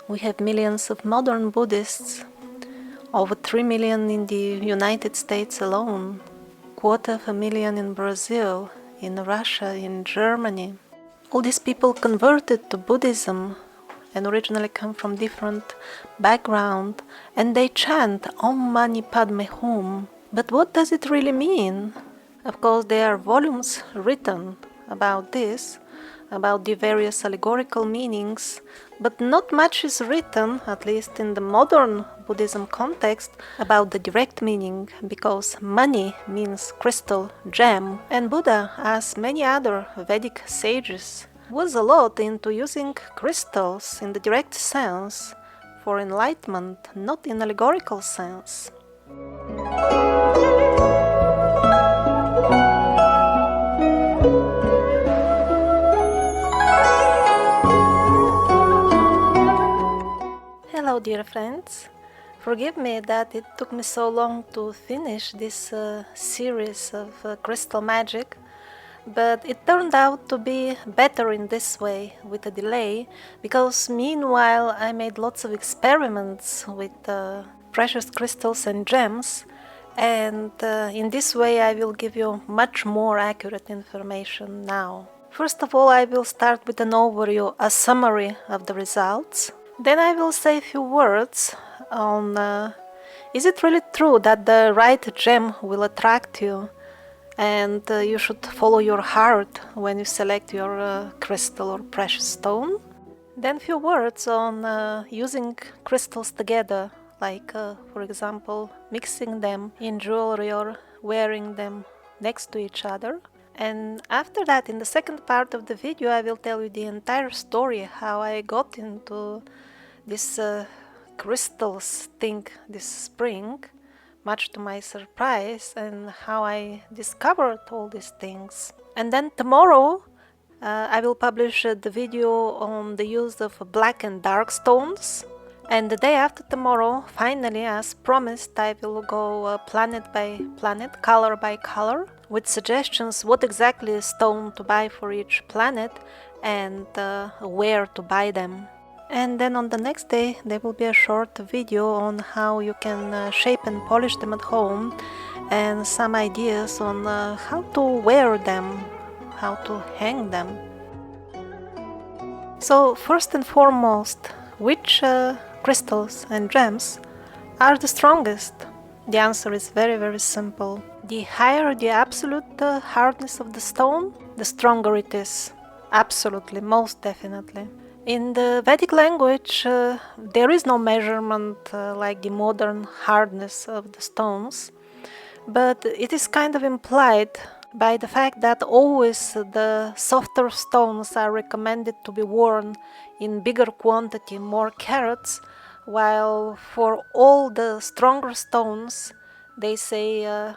We have millions of modern Buddhists, over 3 million in the United States alone, 250,000 in Brazil, in Russia, in Germany. All these people converted to Buddhism and originally come from different background, and they chant Om Mani Padme Hum. But what does it really mean? Of course, there are volumes written about this, about the various allegorical meanings, but not much is written, at least in the modern Buddhism context, about the direct meaning, because mani means crystal, gem, and Buddha, as many other Vedic sages, was a lot into using crystals in the direct sense for enlightenment, not in allegorical sense. Hello dear friends, forgive me that it took me so long to finish this series of crystal magic, but it turned out to be better in this way, with a delay, because meanwhile I made lots of experiments with precious crystals and gems, and in this way I will give you much more accurate information now. First of all, I will start with an overview, a summary of the results. Then I will say a few words on is it really true that the right gem will attract you, and you should follow your heart when you select your crystal or precious stone. Then a few words on using crystals together, like for example mixing them in jewelry or wearing them next to each other. And after that, in the second part of the video, I will tell you the entire story, how I got into this crystals thing this spring, much to my surprise, and how I discovered all these things. And then tomorrow I will publish the video on the use of black and dark stones. And the day after tomorrow, finally, as promised, I will go planet by planet, color by color, with suggestions what exactly stone to buy for each planet and where to buy them. And then on the next day there will be a short video on how you can shape and polish them at home, and some ideas on how to wear them, how to hang them. So first and foremost, which crystals and gems are the strongest? The answer is very, very simple. The higher the absolute hardness of the stone, the stronger it is. Absolutely, most definitely. In the Vedic language, there is no measurement like the modern hardness of the stones, but it is kind of implied by the fact that always the softer stones are recommended to be worn in bigger quantity, more carats, while for all the stronger stones, they say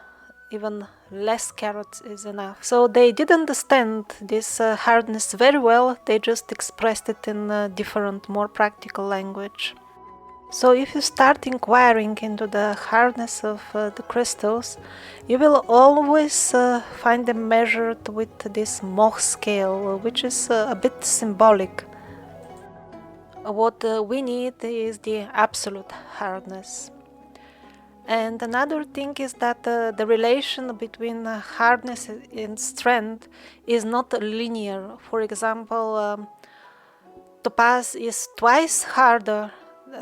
even less carats is enough. So they did understand this hardness very well, they just expressed it in different, more practical language. So if you start inquiring into the hardness of the crystals, you will always find them measured with this Mohs scale, which is a bit symbolic. What we need is the absolute hardness. And another thing is that the relation between hardness and strength is not linear. For example, topaz is twice harder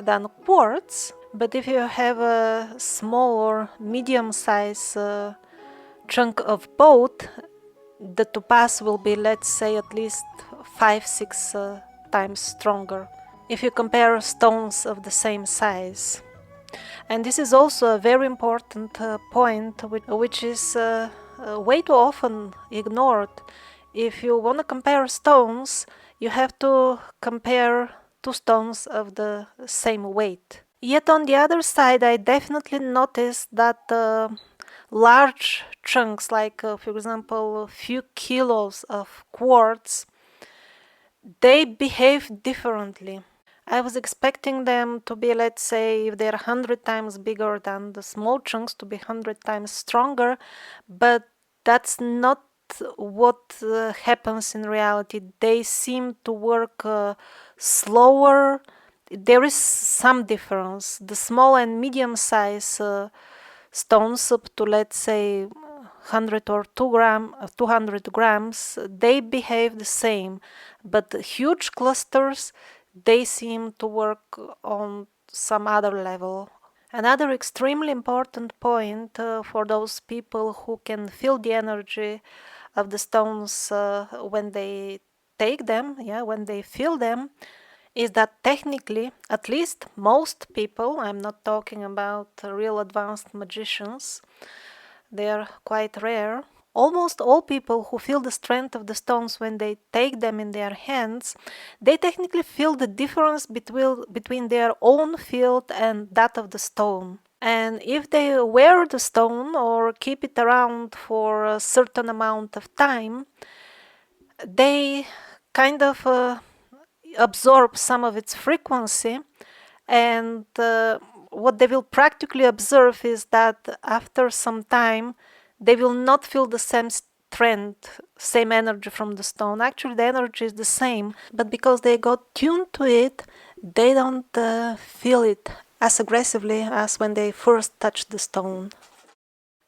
than quartz, but if you have a small or medium size chunk of both, the topaz will be, let's say, at least 5-6 times stronger if you compare stones of the same size. And this is also a very important point, which is way too often ignored. If you want to compare stones, you have to compare two stones of the same weight. Yet on the other side, I definitely noticed that large chunks, like for example a few kilos of quartz, they behave differently. I was expecting them to be, let's say, if they're 100 times bigger than the small chunks, to be 100 times stronger, but that's not what happens in reality. They seem to work slower there is some difference. The small and medium size stones up to, let's say, 100 or 200 grams, they behave the same, but the huge clusters, they seem to work on some other level. Another extremely important point for those people who can feel the energy of the stones when they take them, when they feel them, is that technically, at least most people, I'm not talking about real advanced magicians, they are quite rare. Almost all people who feel the strength of the stones when they take them in their hands, they technically feel the difference between their own field and that of the stone. And if they wear the stone or keep it around for a certain amount of time, they kind of absorb some of its frequency, and what they will practically observe is that after some time they will not feel the same strength, same energy from the stone. Actually, the energy is the same, but because they got tuned to it, they don't feel it as aggressively as when they first touched the stone.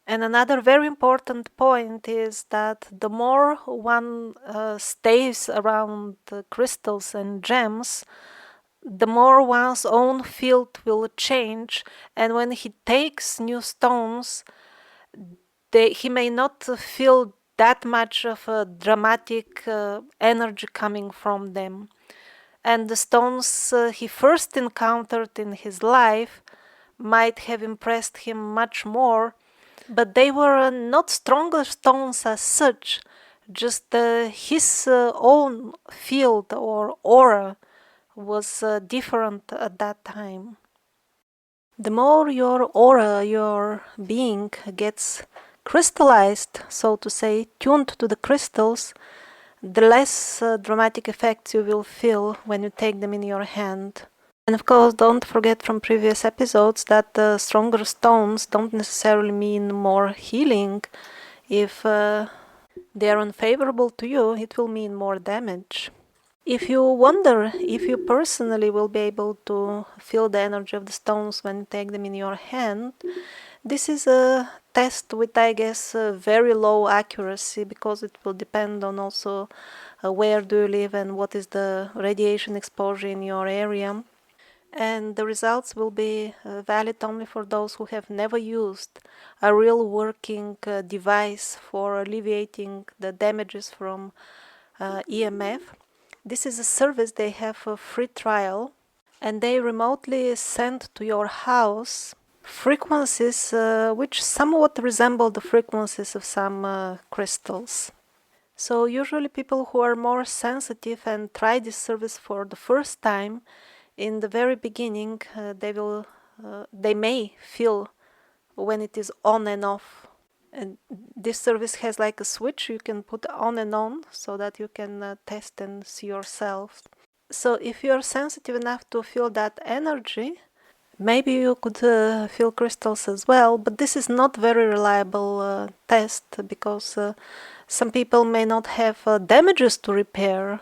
And another very important point is that the more one stays around crystals and gems, the more one's own field will change, and when he takes new stones, he may not feel that much of a dramatic energy coming from them. And the stones he first encountered in his life might have impressed him much more, but they were not stronger stones as such, just his own field or aura was different at that time. The more your aura, your being gets crystallized, so to say, tuned to the crystals, the less dramatic effects you will feel when you take them in your hand. And of course, don't forget from previous episodes that stronger stones don't necessarily mean more healing. If they are unfavorable to you, it will mean more damage. If you wonder if you personally will be able to feel the energy of the stones when you take them in your hand, this is a test with, I guess, very low accuracy, because it will depend on also where do you live and what is the radiation exposure in your area. And the results will be valid only for those who have never used a real working device for alleviating the damages from EMF. This is a service they have a free trial, and they remotely send to your house frequencies which somewhat resemble the frequencies of some crystals. So usually people who are more sensitive and try this service for the first time, in the very beginning they may feel when it is on and off. And this service has like a switch you can put on and on so that you can test and see yourself. So if you're sensitive enough to feel that energy, maybe you could feel crystals as well, but this is not very reliable test, because some people may not have damages to repair.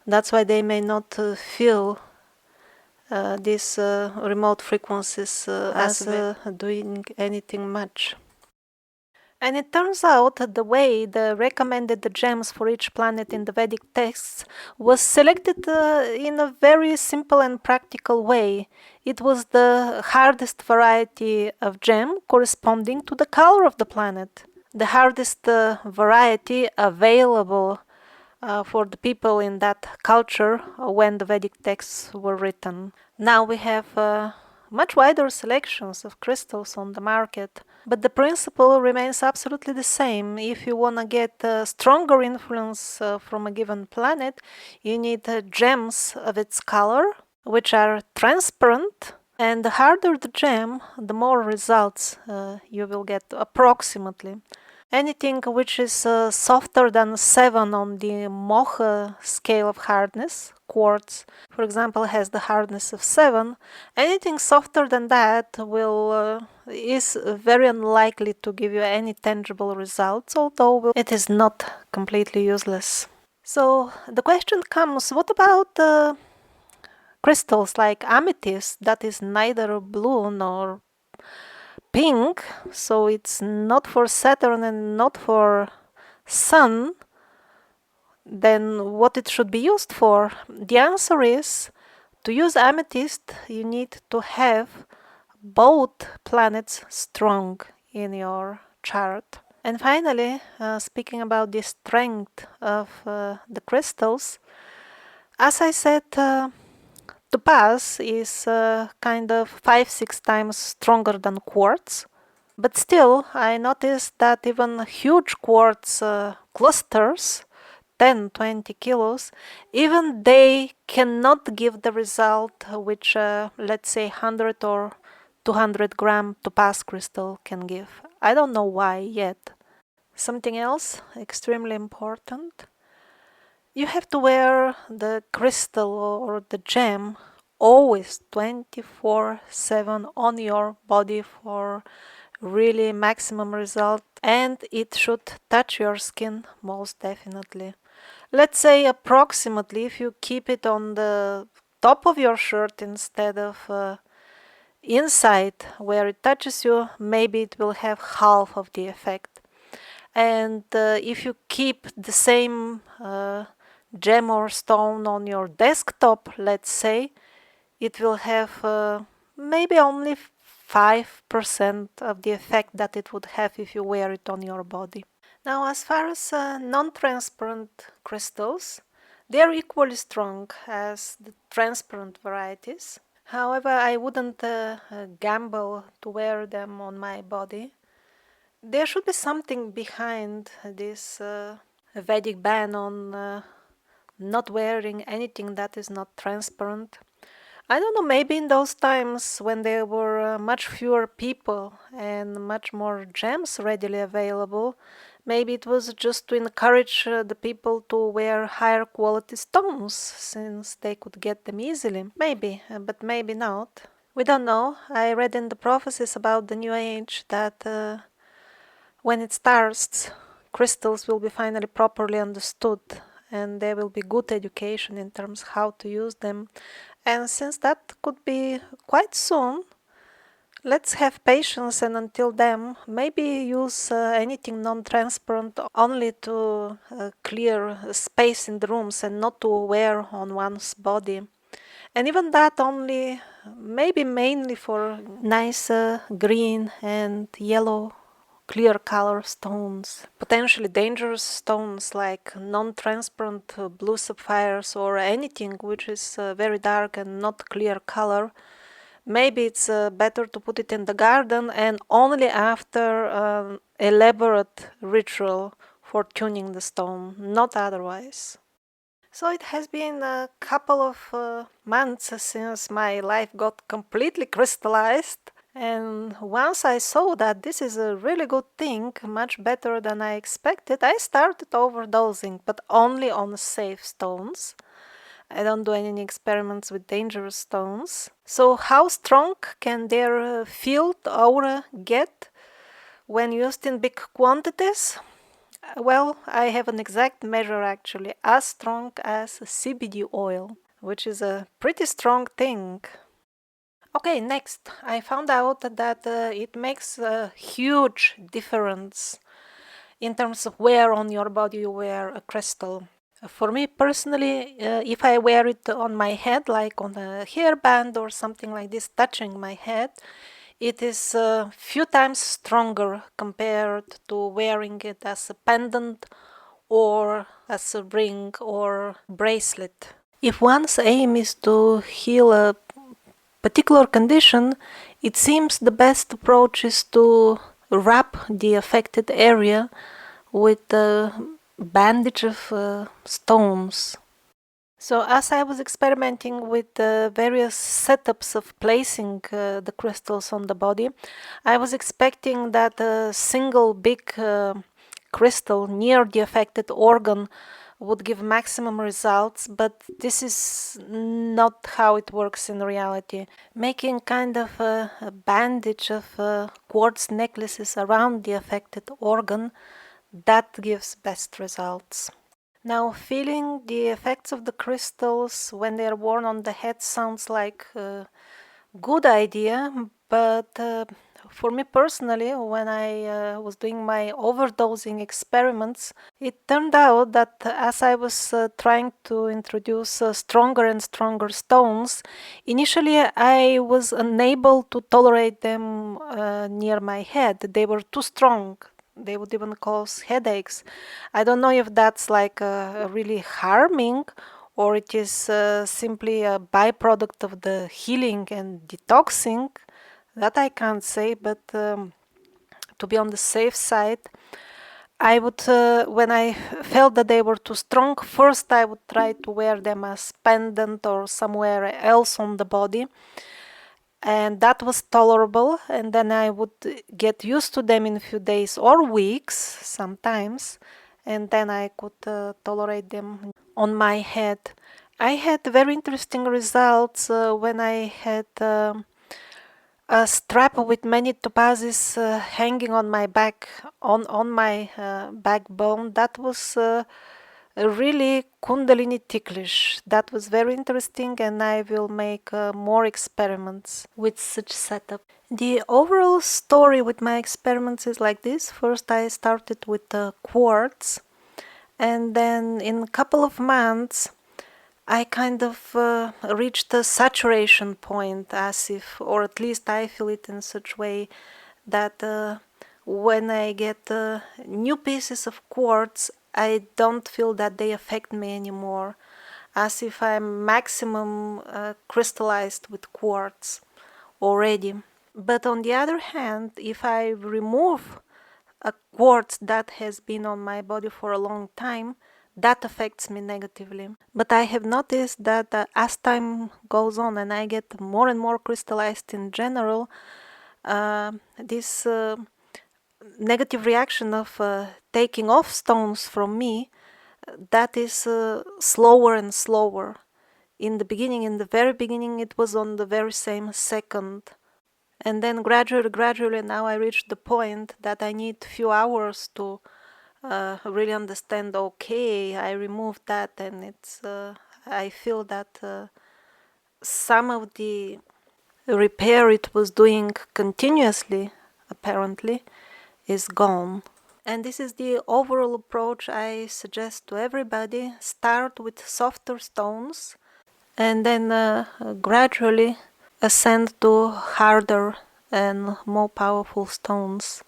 That's why they may not feel these remote frequencies as doing anything much. And it turns out that the way they recommended the gems for each planet in the Vedic texts was selected in a very simple and practical way. It was the hardest variety of gem corresponding to the color of the planet. The hardest variety available for the people in that culture when the Vedic texts were written. Now we have much wider selections of crystals on the market, but the principle remains absolutely the same. If you want to get a stronger influence from a given planet, you need gems of its color, which are transparent, and the harder the gem, the more results you will get approximately. Anything which is softer than 7 on the Mohs scale of hardness, quartz, for example, has the hardness of 7. Anything softer than that is very unlikely to give you any tangible results, although it is not completely useless. So the question comes, what about crystals like amethyst that is neither blue nor pink, so it's not for Saturn and not for Sun, then what it should be used for? The answer is, to use amethyst, you need to have both planets strong in your chart. And finally, speaking about the strength of the crystals, as I said, topaz is kind of 5-6 times stronger than quartz. But still, I noticed that even huge quartz clusters, 10-20 kilos, even they cannot give the result which, let's say, 100 or 200 gram topaz crystal can give. I don't know why yet. Something else extremely important. You have to wear the crystal or the gem always 24/7 on your body for really maximum result, and it should touch your skin most definitely. Let's say approximately, if you keep it on the top of your shirt instead of inside where it touches you, maybe it will have half of the effect. And if you keep the same gem or stone on your desktop, let's say, it will have maybe only 5% of the effect that it would have if you wear it on your body. Now, as far as non-transparent crystals, they are equally strong as the transparent varieties. However, I wouldn't gamble to wear them on my body. There should be something behind this Vedic ban on not wearing anything that is not transparent. I don't know, maybe in those times when there were much fewer people and much more gems readily available, maybe it was just to encourage the people to wear higher quality stones since they could get them easily. Maybe, but maybe not. We don't know. I read in the prophecies about the New Age that when it starts, crystals will be finally properly understood and there will be good education in terms of how to use them. And since that could be quite soon, let's have patience, and until then, maybe use anything non-transparent only to clear space in the rooms and not to wear on one's body. And even that only, maybe mainly for nice green and yellow clear color stones, potentially dangerous stones like non-transparent blue sapphires or anything which is very dark and not clear color. Maybe it's better to put it in the garden and only after an elaborate ritual for tuning the stone, not otherwise. So it has been a couple of months since my life got completely crystallized. And once I saw that this is a really good thing, much better than I expected, I started overdosing, but only on safe stones. I don't do any experiments with dangerous stones. So how strong can their field aura get when used in big quantities? Well, I have an exact measure actually, as strong as CBD oil, which is a pretty strong thing. Okay, next, I found out that it makes a huge difference in terms of where on your body you wear a crystal. For me personally, if I wear it on my head, like on a hairband or something like this, touching my head, it is a few times stronger compared to wearing it as a pendant or as a ring or bracelet. If one's aim is to heal a particular condition, it seems the best approach is to wrap the affected area with a bandage of stones. So as I was experimenting with various setups of placing the crystals on the body, I was expecting that a single big crystal near the affected organ would give maximum results, but this is not how it works in reality. Making kind of a bandage of quartz necklaces around the affected organ, that gives best results. Now, feeling the effects of the crystals when they are worn on the head sounds like a good idea, but for me personally, when I was doing my overdosing experiments, it turned out that as I was trying to introduce stronger and stronger stones, initially I was unable to tolerate them near my head. They were too strong. They would even cause headaches. I don't know if that's like really harming, or it is simply a byproduct of the healing and detoxing. That I can't say, but to be on the safe side, I would, when I felt that they were too strong, first I would try to wear them as pendant or somewhere else on the body, and that was tolerable, and then I would get used to them in a few days or weeks sometimes, and then I could tolerate them on my head. I had very interesting results when I had a strap with many topazes hanging on my back, on my backbone. That was really kundalini ticklish. That was very interesting, and I will make more experiments with such setup. The overall story with my experiments is like this. First I started with quartz, and then in a couple of months I kind of reached a saturation point, as if, or at least I feel it in such way, that when I get new pieces of quartz, I don't feel that they affect me anymore, as if I'm maximum crystallized with quartz already. But on the other hand, if I remove a quartz that has been on my body for a long time, that affects me negatively. But I have noticed that as time goes on and I get more and more crystallized in general, this negative reaction of taking off stones from me, that is slower and slower. In the beginning, in the very beginning, it was on the very same second. And then gradually, now I reached the point that I need few hours to really understand, okay, I removed that, and it's I feel that some of the repair it was doing continuously, apparently, is gone. And this is the overall approach I suggest to everybody. Start with softer stones and then gradually ascend to harder and more powerful stones.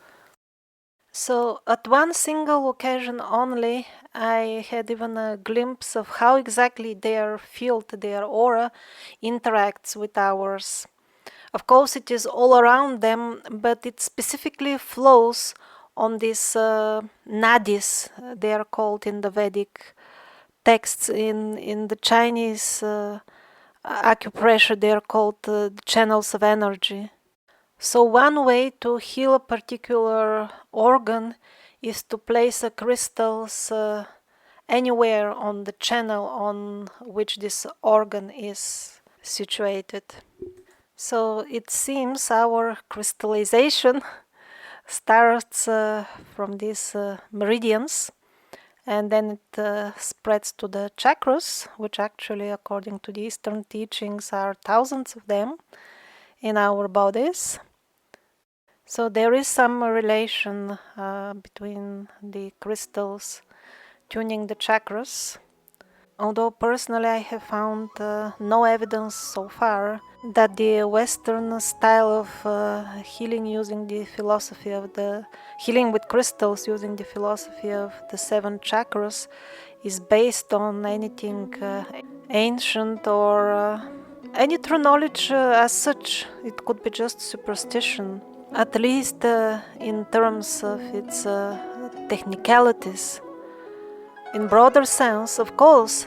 So at one single occasion only, I had even a glimpse of how exactly their field, their aura, interacts with ours. Of course, it is all around them, but it specifically flows on these nadis, they are called in the Vedic texts. In the Chinese acupressure, they are called the channels of energy. So one way to heal a particular organ is to place a crystals anywhere on the channel on which this organ is situated. So it seems our crystallization starts from these meridians, and then it spreads to the chakras, which actually, according to the Eastern teachings, are thousands of them in our bodies. So there is some relation between the crystals tuning the chakras, although personally I have found no evidence so far that the Western style of healing using the philosophy of the healing with crystals using the philosophy of the 7 chakras is based on anything ancient or any true knowledge as such. It could be just superstition, at least in terms of its technicalities. In broader sense, of course,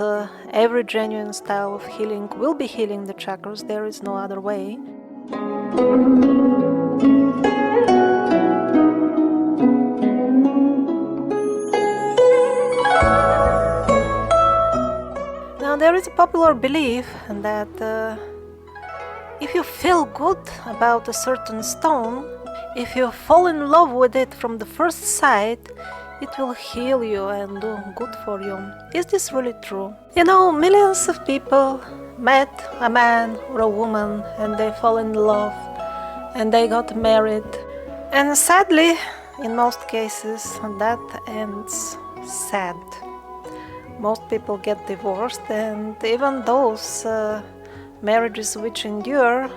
every genuine style of healing will be healing the chakras. There is no other way. Now, there is a popular belief that if you feel good about a certain stone, if you fall in love with it from the first sight, it will heal you and do good for you. Is this really true? You know, millions of people met a man or a woman and they fall in love and they got married. And sadly, in most cases, that ends sad. Most people get divorced, and even those marriages which endure,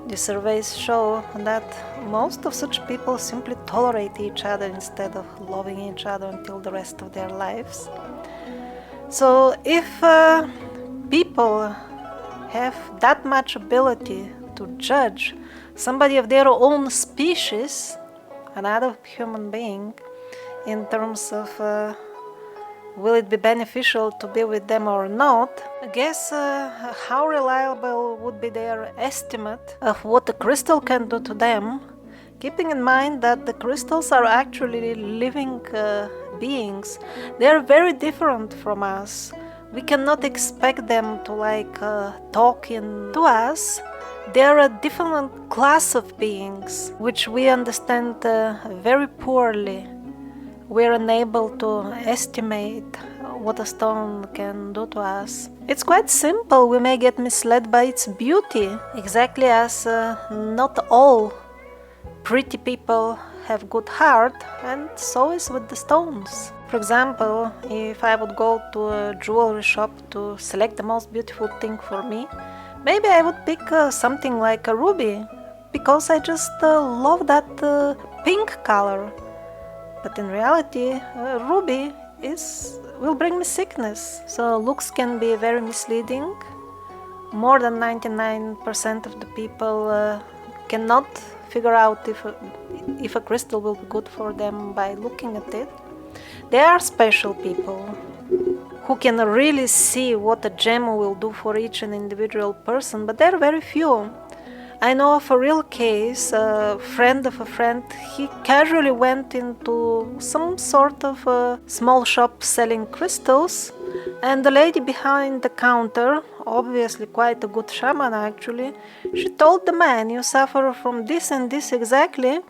the surveys show that most of such people simply tolerate each other instead of loving each other until the rest of their lives. So if people have that much ability to judge somebody of their own species, another human being, in terms of will it be beneficial to be with them or not, I guess how reliable would be their estimate of what the crystal can do to them, keeping in mind that the crystals are actually living beings. They are very different from us. We cannot expect them to talk to us. They are a different class of beings, which we understand very poorly. We're unable to estimate what a stone can do to us. It's quite simple. We may get misled by its beauty, exactly as not all pretty people have good heart, and so is with the stones. For example, if I would go to a jewelry shop to select the most beautiful thing for me, maybe I would pick something like a ruby, because I just love that pink color. But in reality, ruby will bring me sickness. So looks can be very misleading. More than 99% of the people cannot figure out if a crystal will be good for them by looking at it. There are special people who can really see what a gem will do for each and individual person, but there are very few. I know of a real case, a friend of a friend. He casually went into some sort of a small shop selling crystals, and the lady behind the counter, obviously quite a good shaman actually, she told the man, "You suffer from this and this exactly,"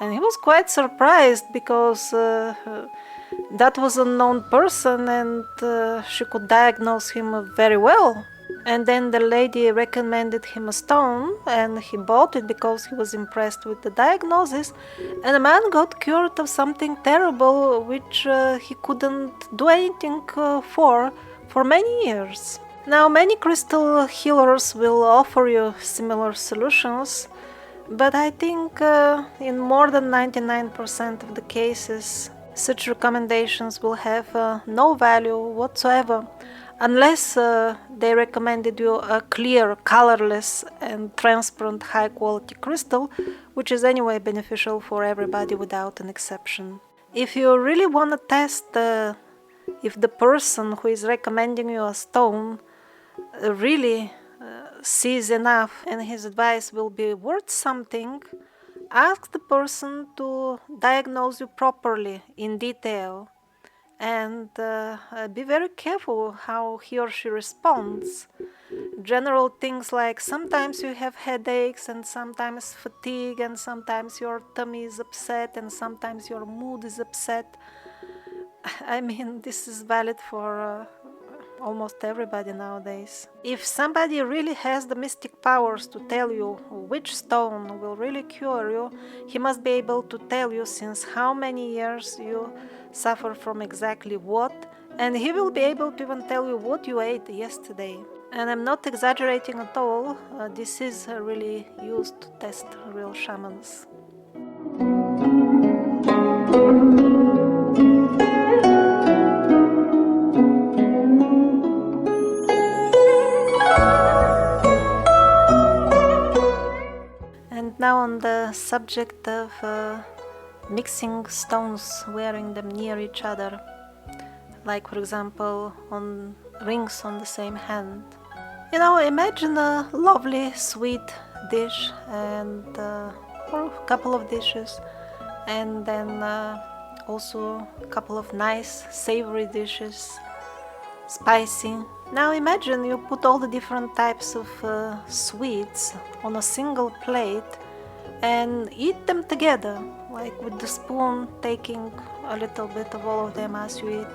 and he was quite surprised because that was a known person and she could diagnose him very well. And then the lady recommended him a stone, and he bought it because he was impressed with the diagnosis, and the man got cured of something terrible which he couldn't do anything for many years. Now, many crystal healers will offer you similar solutions, but I think in more than 99% of the cases, such recommendations will have no value whatsoever, unless they recommended you a clear, colorless and transparent high-quality crystal, which is anyway beneficial for everybody without an exception. If you really want to test if the person who is recommending you a stone really sees enough and his advice will be worth something, ask the person to diagnose you properly in detail. And be very careful how he or she responds. General things like sometimes you have headaches and sometimes fatigue and sometimes your tummy is upset and sometimes your mood is upset. I mean, this is valid for almost everybody nowadays. If somebody really has the mystic powers to tell you which stone will really cure you, he must be able to tell you since how many years you suffer from exactly what, and he will be able to even tell you what you ate yesterday. And I'm not exaggerating at all, this is really used to test real shamans. And now on the subject of mixing stones, wearing them near each other, like for example on rings on the same hand. You know, imagine a lovely sweet dish and or a couple of dishes, and then also a couple of nice savory dishes, spicy. Now imagine you put all the different types of sweets on a single plate and eat them together, like with the spoon taking a little bit of all of them as you eat.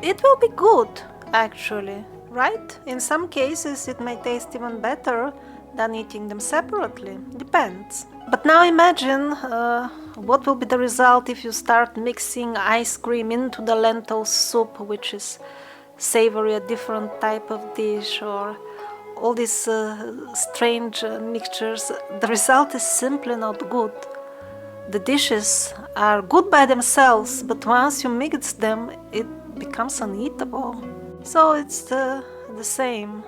It will be good, actually, right? In some cases it may taste even better than eating them separately. Depends. But now imagine what will be the result if you start mixing ice cream into the lentil soup, which is savory, a different type of dish, or all these strange mixtures. The result is simply not good. The dishes are good by themselves, but once you mix them, it becomes uneatable. So it's the same.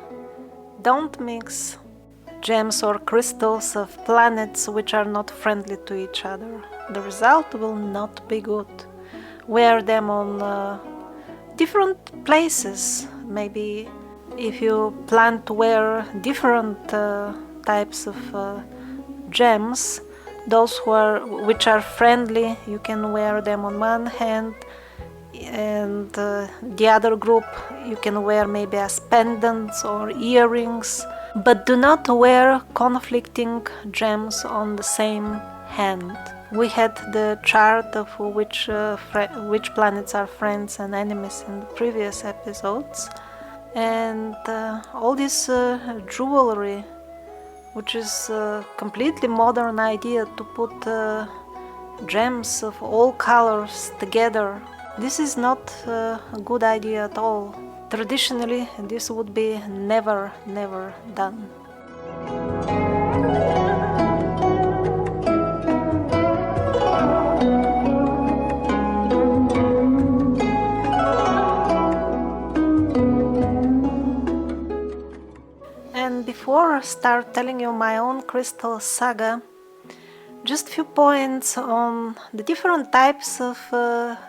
Don't mix gems or crystals of planets which are not friendly to each other. The result will not be good. Wear them on different places. Maybe if you plan to wear different types of gems, those which are friendly, you can wear them on one hand, and the other group you can wear maybe as pendants or earrings, but do not wear conflicting gems on the same hand. We had the chart of which planets are friends and enemies in the previous episodes, and all this jewelry, which is a completely modern idea to put gems of all colors together. This is not a good idea at all. Traditionally, this would be never done. And before I start telling you my own crystal saga, just a few points on the different types of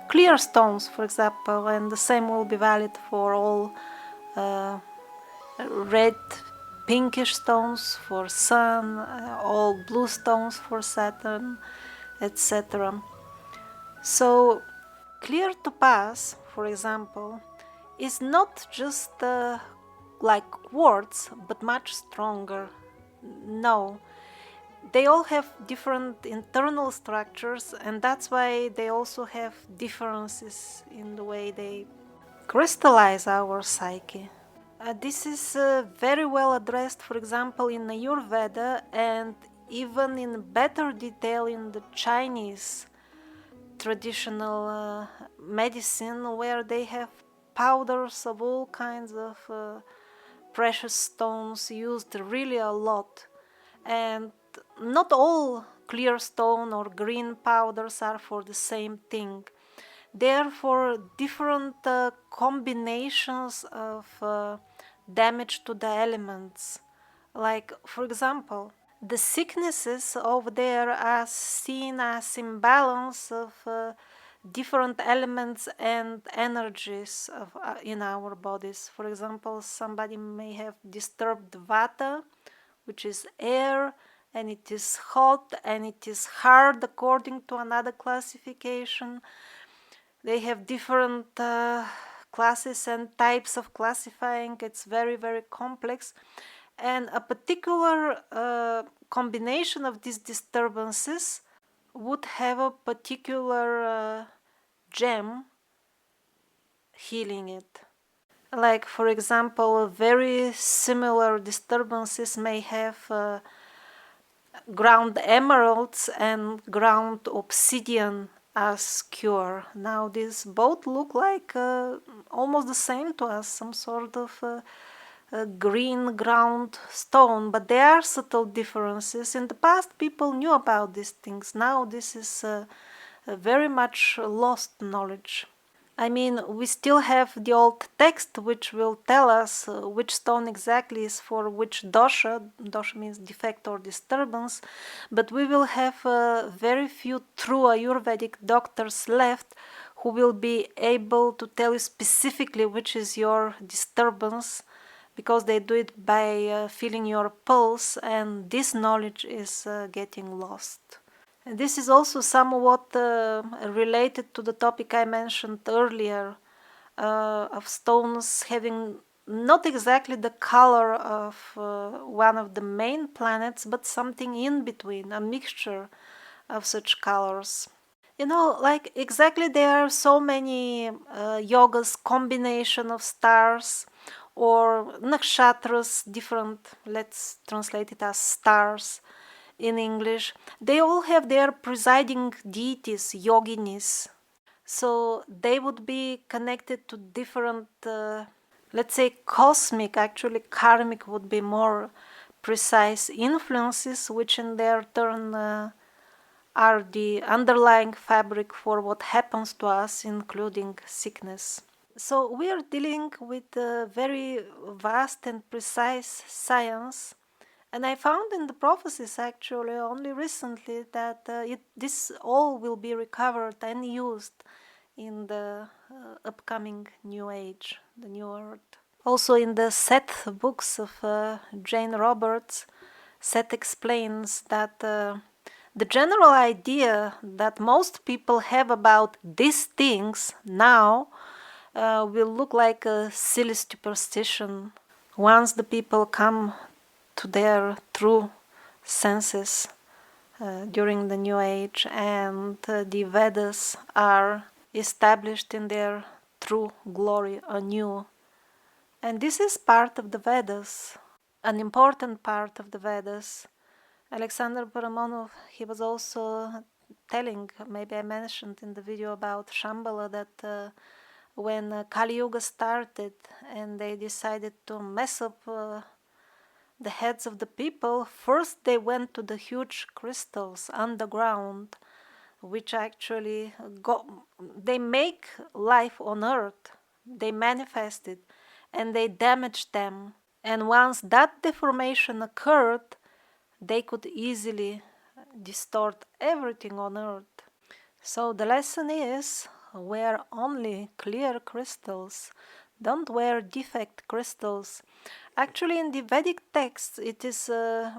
clear stones, for example, and the same will be valid for all red, pinkish stones for Sun, all blue stones for Saturn, etc. So, clear topaz, for example, is not just like quartz, but much stronger. No. They all have different internal structures, and that's why they also have differences in the way they crystallize our psyche. This is very well addressed, for example, in Ayurveda, and even in better detail in the Chinese traditional medicine, where they have powders of all kinds of precious stones used really a lot. And not all clear stone or green powders are for the same thing. They are for different combinations of damage to the elements. Like, for example, the sicknesses over there are seen as imbalance of different elements and energies in our bodies. For example, somebody may have disturbed Vata, which is air, and it is hot and it is hard according to another classification. They have different classes and types of classifying. It's very complex, and a particular combination of these disturbances would have a particular gem healing it. Like, for example, very similar disturbances may have ground emeralds and ground obsidian as cure. Now these both look like almost the same to us, some sort of green ground stone, but there are subtle differences. In the past people knew about these things. Now this is very much lost knowledge. I mean, we still have the old text which will tell us which stone exactly is for which dosha. Dosha means defect or disturbance, but we will have very few true Ayurvedic doctors left who will be able to tell you specifically which is your disturbance, because they do it by feeling your pulse, and this knowledge is getting lost. This is also somewhat related to the topic I mentioned earlier of stones having not exactly the color of one of the main planets, but something in between, a mixture of such colors. You know, like exactly there are so many yogas combination of stars or nakshatras, different, let's translate it as stars in English. They all have their presiding deities, yoginis. So they would be connected to different, let's say cosmic, actually karmic would be more precise influences, which in their turn are the underlying fabric for what happens to us, including sickness. So we are dealing with a very vast and precise science, and I found in the prophecies actually only recently that this all will be recovered and used in the upcoming New Age, the New Earth. Also in the Seth books of Jane Roberts, Seth explains that the general idea that most people have about these things now will look like a silly superstition once the people come to their true senses during the New Age and the Vedas are established in their true glory anew. And this is part of the Vedas, an important part of the Vedas. Alexander Paramonov, he was also telling, maybe I mentioned in the video about Shambhala, that when Kali Yuga started and they decided to mess up the heads of the people, first they went to the huge crystals underground, which actually they make life on earth, they manifest it, and they damage them. And once that deformation occurred, they could easily distort everything on earth. So the lesson is, wear only clear crystals. Don't wear defect crystals. Actually, in the Vedic texts, it is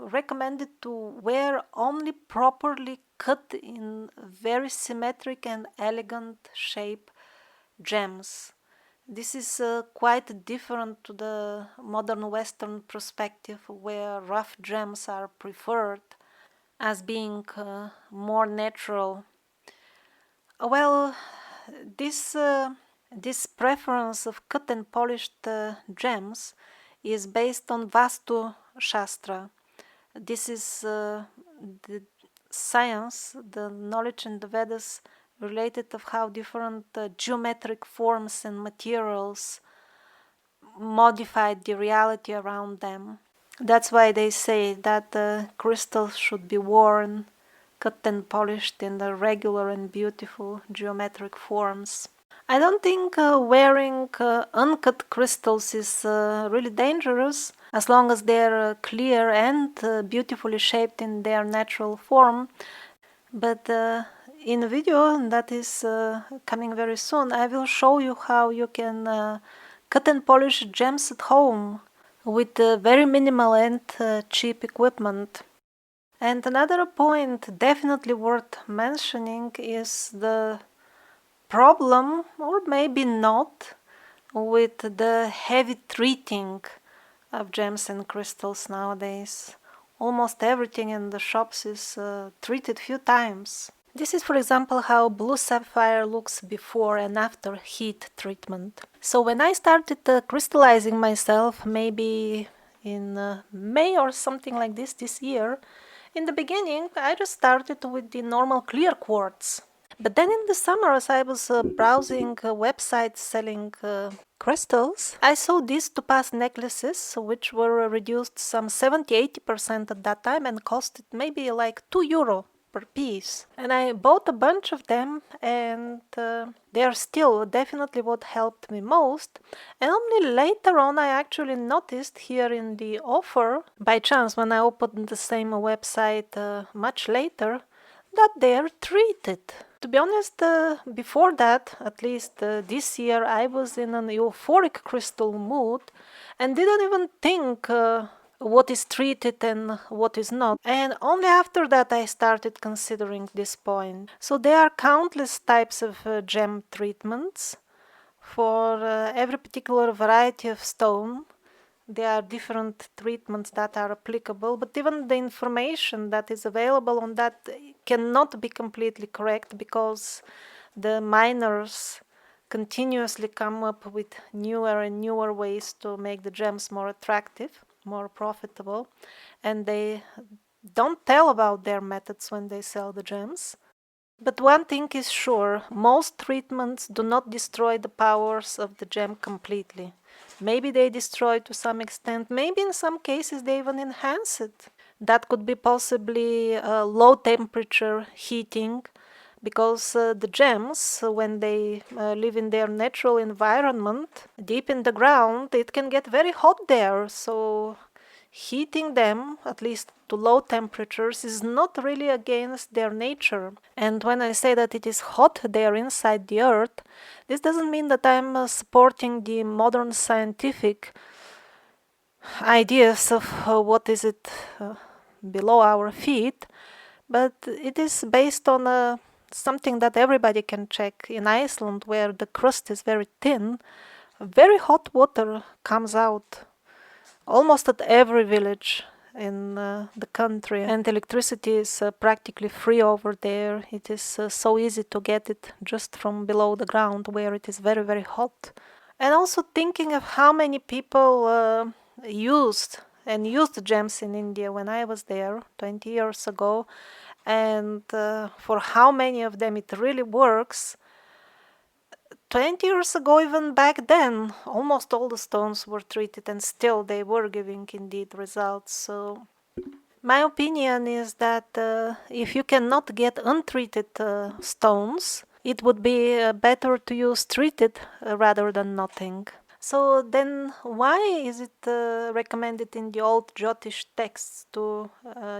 recommended to wear only properly cut in very symmetric and elegant shape gems. This is quite different to the modern Western perspective, where rough gems are preferred as being more natural. Well, this this preference of cut and polished gems is based on Vastu Shastra. This is the science, the knowledge in the Vedas related of how different geometric forms and materials modified the reality around them. That's why they say that crystals should be worn, cut and polished in the regular and beautiful geometric forms. I don't think wearing uncut crystals is really dangerous as long as they're clear and beautifully shaped in their natural form. But in a video that is coming very soon, I will show you how you can cut and polish gems at home with very minimal and cheap equipment. And another point definitely worth mentioning is the problem, or maybe not, with the heavy treating of gems and crystals nowadays. Almost everything in the shops is treated few times. This is, for example, how blue sapphire looks before and after heat treatment. So when I started crystallizing myself, maybe in May or something like this year, in the beginning I just started with the normal clear quartz. But then in the summer, as I was browsing websites selling crystals, I saw these Topaz necklaces, which were reduced some 70-80% at that time and costed maybe like €2 per piece. And I bought a bunch of them, and they are still definitely what helped me most. And only later on I actually noticed here in the offer, by chance when I opened the same website much later, that they are treated. To be honest, before that, at least this year, I was in an euphoric crystal mood and didn't even think what is treated and what is not. And only after that I started considering this point. So there are countless types of gem treatments for every particular variety of stone. there are different treatments that are applicable, but even the information that is available on that cannot be completely correct, because the miners continuously come up with newer and newer ways to make the gems more attractive, more profitable, and they don't tell about their methods when they sell the gems. But one thing is sure, most treatments do not destroy the powers of the gem completely. Maybe they destroy to some extent, maybe in some cases they even enhance it. That could be possibly low temperature heating, because the gems, when they live in their natural environment, deep in the ground, it can get very hot there. So heating them, at least to low temperatures, is not really against their nature. And when I say that it is hot there inside the earth, this doesn't mean that I'm supporting the modern scientific ideas of what is it below our feet, but it is based on something that everybody can check. In Iceland, where the crust is very thin, very hot water comes out almost at every village in the country, and electricity is practically free over there. It is so easy to get it just from below the ground, where it is very, very hot. And also thinking of how many people used gems in India when I was there 20 years ago, and for how many of them it really works. 20 years ago, even back then, almost all the stones were treated, and still they were giving indeed results. So my opinion is that if you cannot get untreated stones, it would be better to use treated rather than nothing. So then why is it recommended in the old Jyotish texts to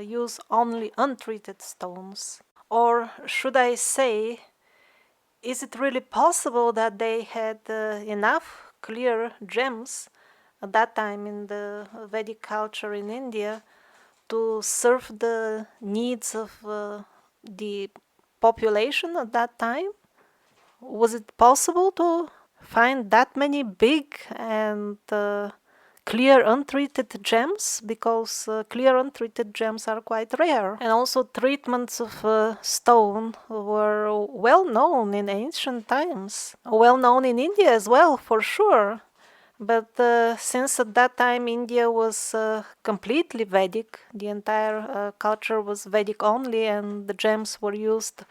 use only untreated stones? Or should I say, is it really possible that they had enough clear gems at that time in the Vedic culture in India to serve the needs of the population at that time? Was it possible to find that many big and clear untreated gems? Because clear untreated gems are quite rare. And also treatments of stone were well known in ancient times. Well known in India as well, for sure. But since at that time India was completely Vedic, the entire culture was Vedic only, and the gems were used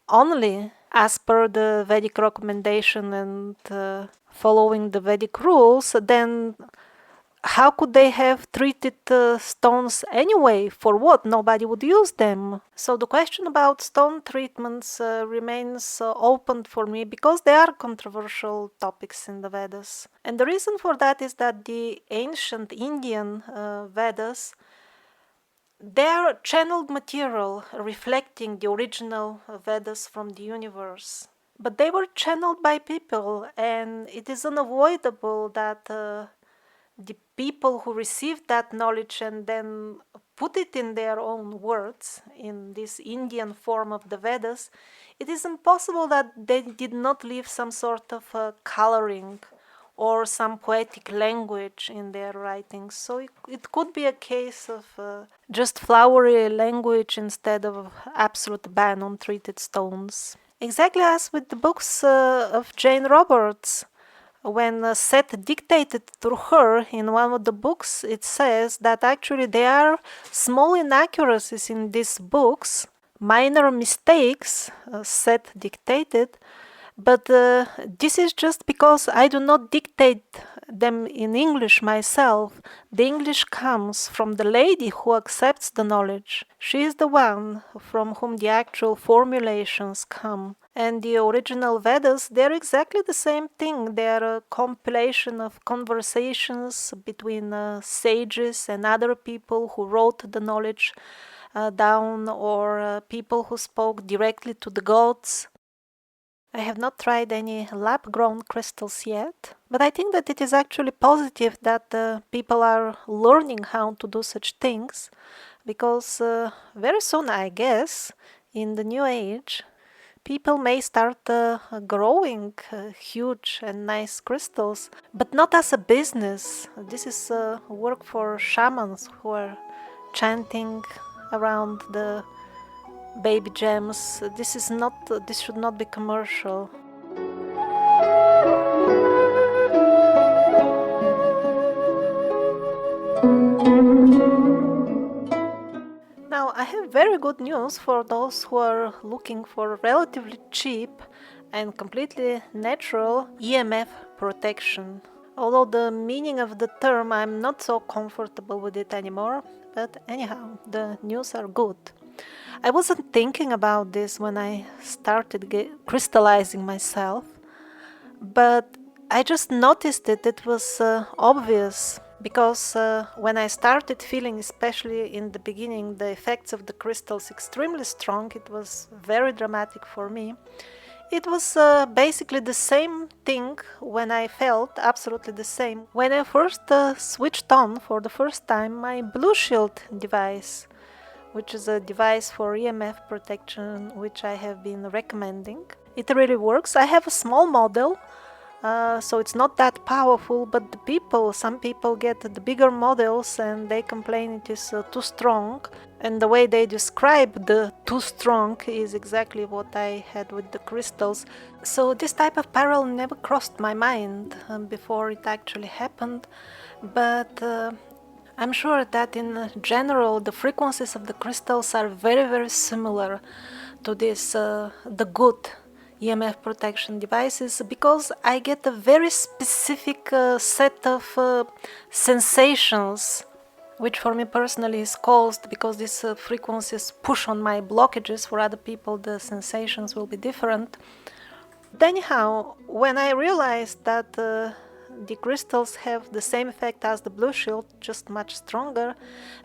only as per the Vedic recommendation and following the Vedic rules, then how could they have treated stones anyway? For what? Nobody would use them. So the question about stone treatments remains open for me, because they are controversial topics in the Vedas. And the reason for that is that the ancient Indian Vedas, they are channeled material reflecting the original Vedas from the universe. But they were channeled by people, and it is unavoidable that the people who received that knowledge and then put it in their own words, in this Indian form of the Vedas, it is impossible that they did not leave some sort of coloring or some poetic language in their writings. So it could be a case of just flowery language instead of absolute ban on treated stones. Exactly as with the books of Jane Roberts. When Seth dictated through her in one of the books, it says that actually there are small inaccuracies in these books, minor mistakes, Seth dictated, but this is just because I do not dictate them in English myself. The English comes from the lady who accepts the knowledge. She is the one from whom the actual formulations come. And the original Vedas, they're exactly the same thing. They're a compilation of conversations between sages and other people who wrote the knowledge down, or people who spoke directly to the gods. I have not tried any lab-grown crystals yet, but I think that it is actually positive that people are learning how to do such things, because very soon, I guess, in the new age, people may start growing huge and nice crystals, but not as a business. This is work for shamans who are chanting around the baby gems. This should not be commercial. Now, I have very good news for those who are looking for relatively cheap and completely natural EMF protection. Although the meaning of the term, I'm not so comfortable with it anymore, but anyhow, the news are good. I wasn't thinking about this when I started crystallizing myself, but I just noticed it. It was obvious. Because when I started feeling, especially in the beginning, the effects of the crystals extremely strong, it was very dramatic for me. It was basically the same thing when I felt absolutely the same when I first switched on for the first time my Blue Shield device, which is a device for EMF protection, which I have been recommending. It really works. I have a small model. So it's not that powerful, but some people get the bigger models and they complain it is too strong. And the way they describe the too strong is exactly what I had with the crystals. So this type of peril never crossed my mind before it actually happened. But I'm sure that in general the frequencies of the crystals are very, very similar to this, the good EMF protection devices, because I get a very specific set of sensations, which for me personally is caused because these frequencies push on my blockages. For other people the sensations will be different. But anyhow, when I realized that the crystals have the same effect as the Blue Shield, just much stronger,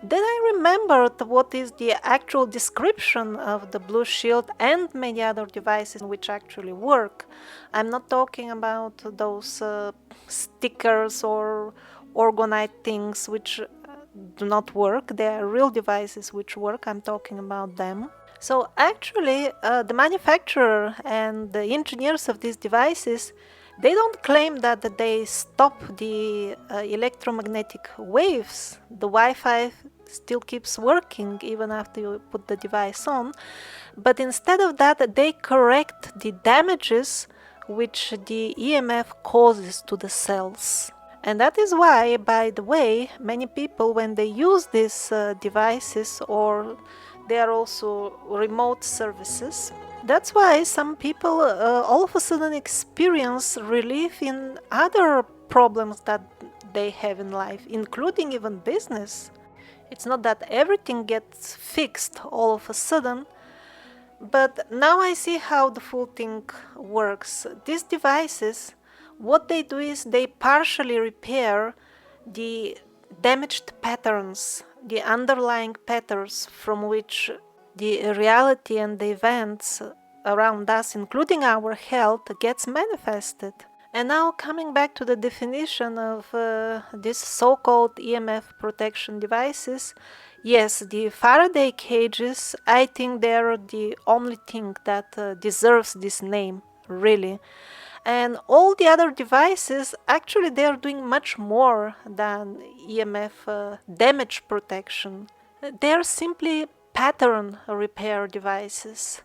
then I remembered what is the actual description of the Blue Shield and many other devices which actually work. I'm not talking about those stickers or orgonite things which do not work. They are real devices which work. I'm talking about them. So actually, the manufacturer and the engineers of these devices, they don't claim that they stop the electromagnetic waves. The Wi-Fi still keeps working even after you put the device on. But instead of that, they correct the damages which the EMF causes to the cells. And that is why, by the way, many people, when they use these devices, or they are also remote services, that's why some people all of a sudden experience relief in other problems that they have in life, including even business. It's not that everything gets fixed all of a sudden, but now I see how the full thing works. These devices, what they do is they partially repair the damaged patterns, the underlying patterns from which the reality and the events around us, including our health, gets manifested. And now coming back to the definition of these so-called EMF protection devices, yes, the Faraday cages, I think they're the only thing that deserves this name, really. And all the other devices, actually they're doing much more than EMF damage protection. They're simply pattern repair devices,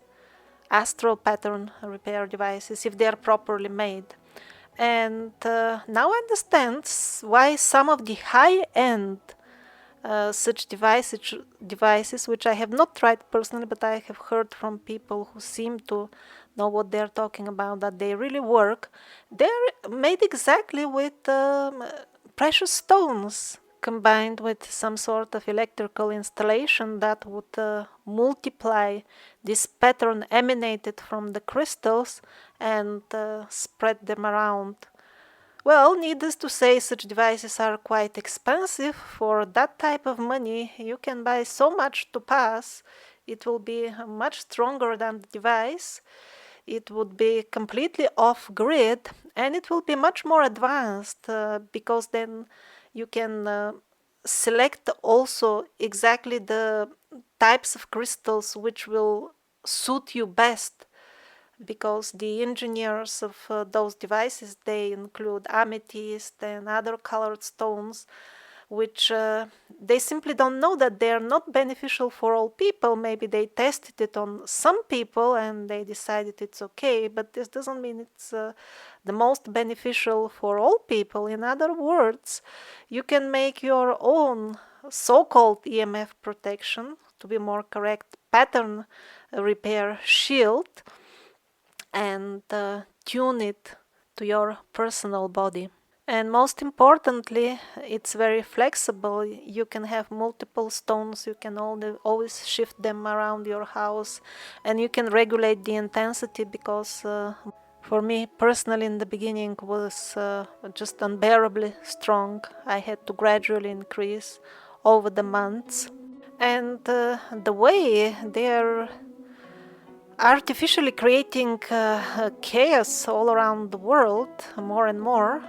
astral pattern repair devices, if they are properly made. And now I understand why some of the high-end such devices, which I have not tried personally, but I have heard from people who seem to know what they're talking about, that they really work. They're made exactly with precious stones combined with some sort of electrical installation that would multiply this pattern emanated from the crystals and spread them around. Well, needless to say, such devices are quite expensive. For that type of money, you can buy so much Topaz. It will be much stronger than the device. It would be completely off-grid, and it will be much more advanced because then you can select also exactly the types of crystals which will suit you best because the engineers of those devices, they include amethyst and other colored stones, which they simply don't know that they are not beneficial for all people. Maybe they tested it on some people and they decided it's okay, but this doesn't mean it's the most beneficial for all people. In other words, you can make your own so-called EMF protection, to be more correct, pattern repair shield, and tune it to your personal body. And most importantly, it's very flexible. You can have multiple stones, you can always shift them around your house, and you can regulate the intensity, because for me personally in the beginning was just unbearably strong. I had to gradually increase over the months. And the way they're artificially creating chaos all around the world more and more,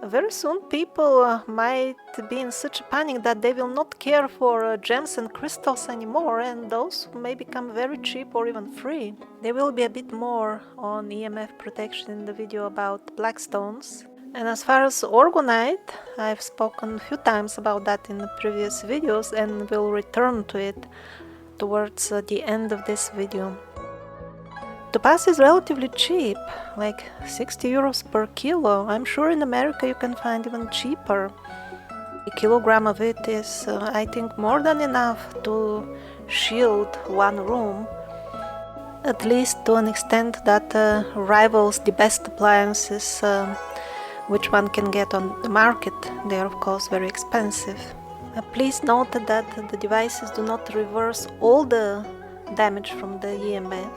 very soon people might be in such a panic that they will not care for gems and crystals anymore, and those may become very cheap or even free. There will be a bit more on EMF protection in the video about black stones. And as far as orgonite, I've spoken a few times about that in the previous videos and will return to it towards the end of this video. Topaz is relatively cheap, like 60 euros per kilo. I'm sure in America you can find even cheaper. A kilogram of it is, I think, more than enough to shield one room, at least to an extent that rivals the best appliances which one can get on the market. They are of course very expensive. Please note that the devices do not reverse all the damage from the EMF.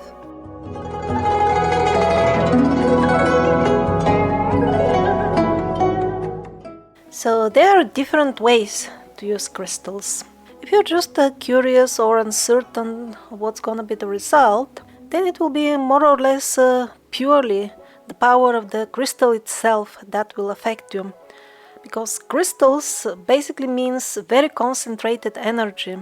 So there are different ways to use crystals. If you're just curious or uncertain what's gonna be the result, then it will be more or less purely the power of the crystal itself that will affect you. Because crystals basically means very concentrated energy.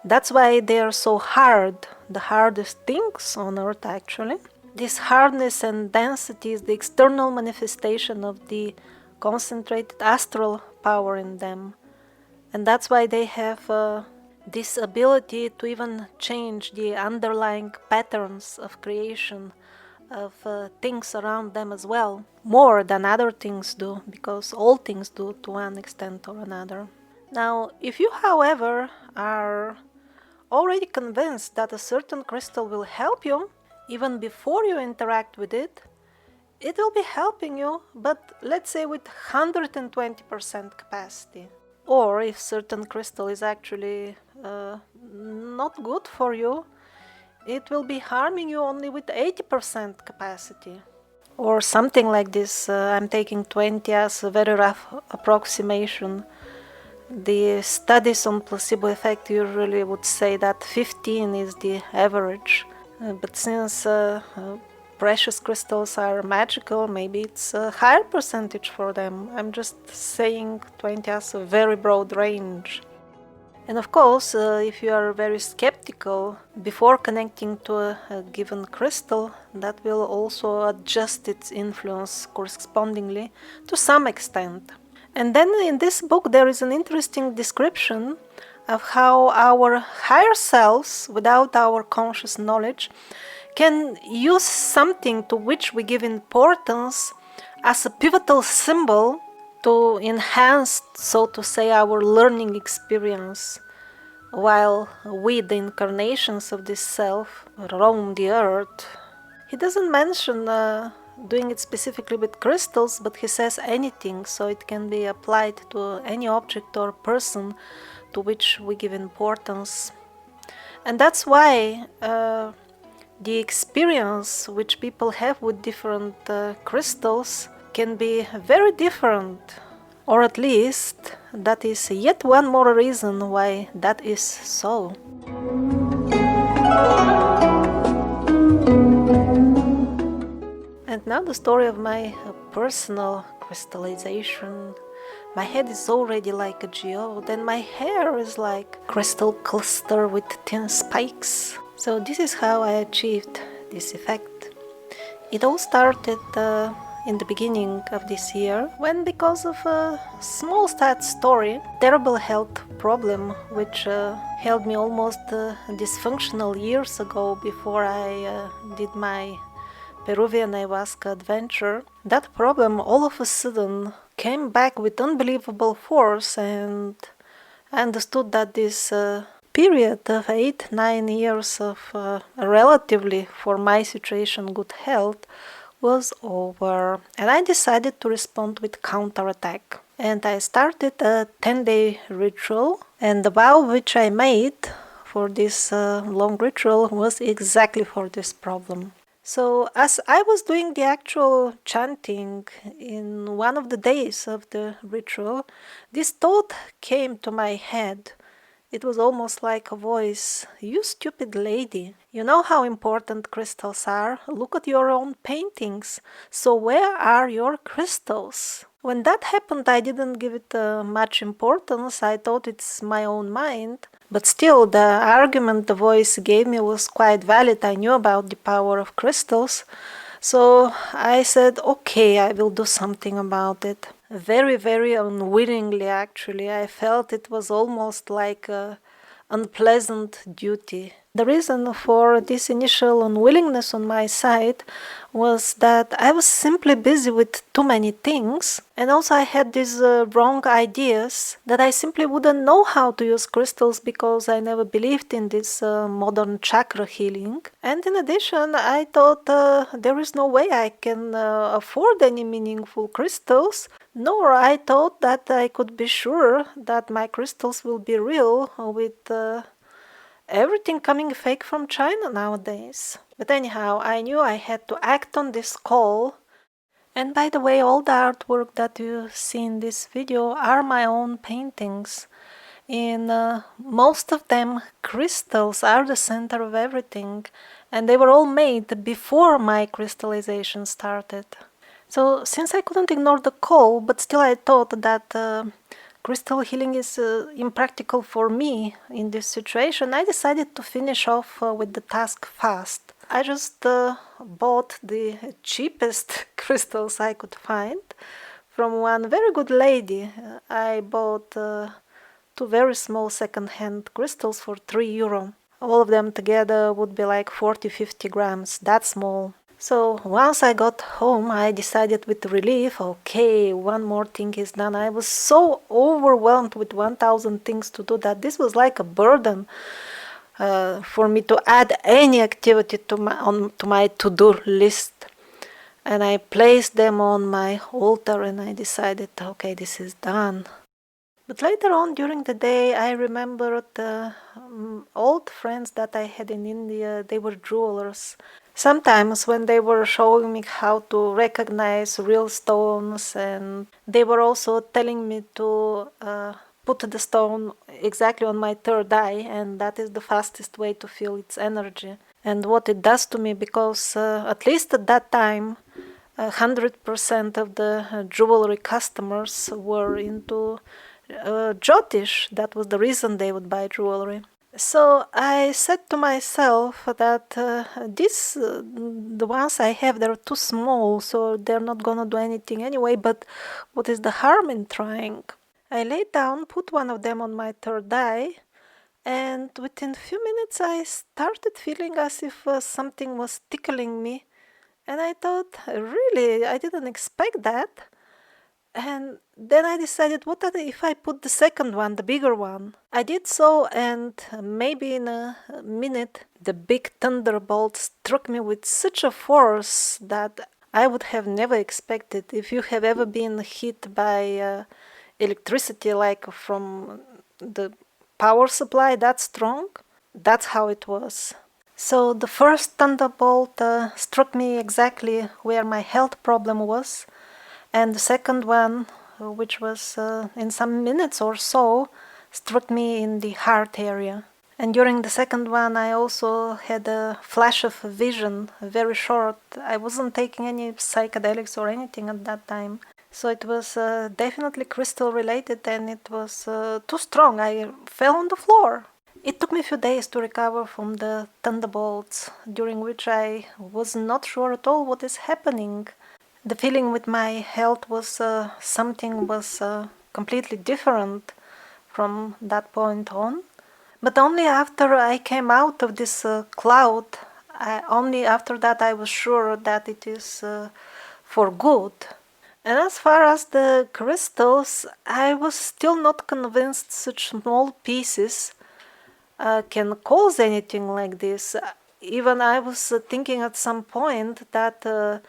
That's why they are so hard, the hardest things on Earth actually. This hardness and density is the external manifestation of the concentrated astral power in them. And that's why they have this ability to even change the underlying patterns of creation of things around them as well, more than other things do, because all things do to one extent or another. Now, if you, however, are already convinced that a certain crystal will help you, even before you interact with it, it will be helping you, but let's say with 120% capacity. Or if certain crystal is actually not good for you, it will be harming you only with 80% capacity. Or something like this. I'm taking 20 as a very rough approximation. The studies on placebo effect usually would say that 15 is the average. But since precious crystals are magical, maybe it's a higher percentage for them. I'm just saying 20 as a very broad range. And of course, if you are very skeptical before connecting to a given crystal, that will also adjust its influence correspondingly to some extent. And then in this book there is an interesting description of how our higher selves, without our conscious knowledge, can use something to which we give importance as a pivotal symbol to enhance, so to say, our learning experience, while we, the incarnations of this self, roam the earth. He doesn't mention doing it specifically with crystals, but he says anything, so it can be applied to any object or person to which we give importance. And that's why the experience which people have with different crystals can be very different, or at least that is yet one more reason why that is so. And now the story of my personal crystallization. My head is already like a geode and my hair is like crystal cluster with thin spikes. So this is how I achieved this effect. It all started in the beginning of this year when, because of a small sad story, terrible health problem which held me almost dysfunctional years ago before I did my Peruvian ayahuasca adventure, that problem all of a sudden came back with unbelievable force, and I understood that this period of 8-9 years of relatively, for my situation, good health was over, and I decided to respond with counterattack. And I started a 10-day ritual, and the vow which I made for this long ritual was exactly for this problem. So as I was doing the actual chanting in one of the days of the ritual, this thought came to my head. It was almost like a voice. "You stupid lady, you know how important crystals are? Look at your own paintings. So where are your crystals?" When that happened, I didn't give it much importance. I thought it's my own mind. But still, the argument the voice gave me was quite valid. I knew about the power of crystals. So I said, okay, I will do something about it. Very, very unwillingly, actually. I felt it was almost like an unpleasant duty. The reason for this initial unwillingness on my side was that I was simply busy with too many things, and also I had these wrong ideas that I simply wouldn't know how to use crystals because I never believed in this modern chakra healing. And in addition, I thought there is no way I can afford any meaningful crystals, nor I thought that I could be sure that my crystals will be real with everything coming fake from China nowadays. But anyhow, I knew I had to act on this call. And by the way, all the artwork that you see in this video are my own paintings. In most of them, crystals are the center of everything, and they were all made before my crystallization started. So since I couldn't ignore the call, but still I thought that crystal healing is impractical for me in this situation, I decided to finish off with the task fast. I just bought the cheapest crystals I could find from one very good lady. I bought 2 very small second-hand crystals for €3. All of them together would be like 40-50 grams, that small. So once I got home, I decided with relief, okay, one more thing is done. I was so overwhelmed with 1,000 things to do that this was like a burden for me to add any activity to my to-do list. And I placed them on my altar and I decided, okay, this is done. But later on during the day, I remembered old friends that I had in India. They were jewelers. Sometimes when they were showing me how to recognize real stones, and they were also telling me to put the stone exactly on my third eye, and that is the fastest way to feel its energy. And what it does to me, because at least at that time, 100% of the jewelry customers were into Jyotish. That was the reason they would buy jewelry. So I said to myself that the ones I have, they're too small, so they're not gonna do anything anyway, but what is the harm in trying? I laid down, put one of them on my third eye, and within a few minutes I started feeling as if something was tickling me, and I thought, really, I didn't expect that. And then I decided, what if I put the second one, the bigger one? I did so, and maybe in a minute, the big thunderbolt struck me with such a force that I would have never expected. If you have ever been hit by electricity, like from the power supply that strong, that's how it was. So the first thunderbolt struck me exactly where my health problem was. And the second one, which was in some minutes or so, struck me in the heart area. And during the second one, I also had a flash of vision, very short. I wasn't taking any psychedelics or anything at that time. So it was definitely crystal related, and it was too strong. I fell on the floor. It took me a few days to recover from the thunderbolts, during which I was not sure at all what is happening. The feeling with my health was something was completely different from that point on. But only after I came out of this cloud, only after that I was sure that it is for good. And as far as the crystals, I was still not convinced such small pieces can cause anything like this. Even I was thinking at some point that the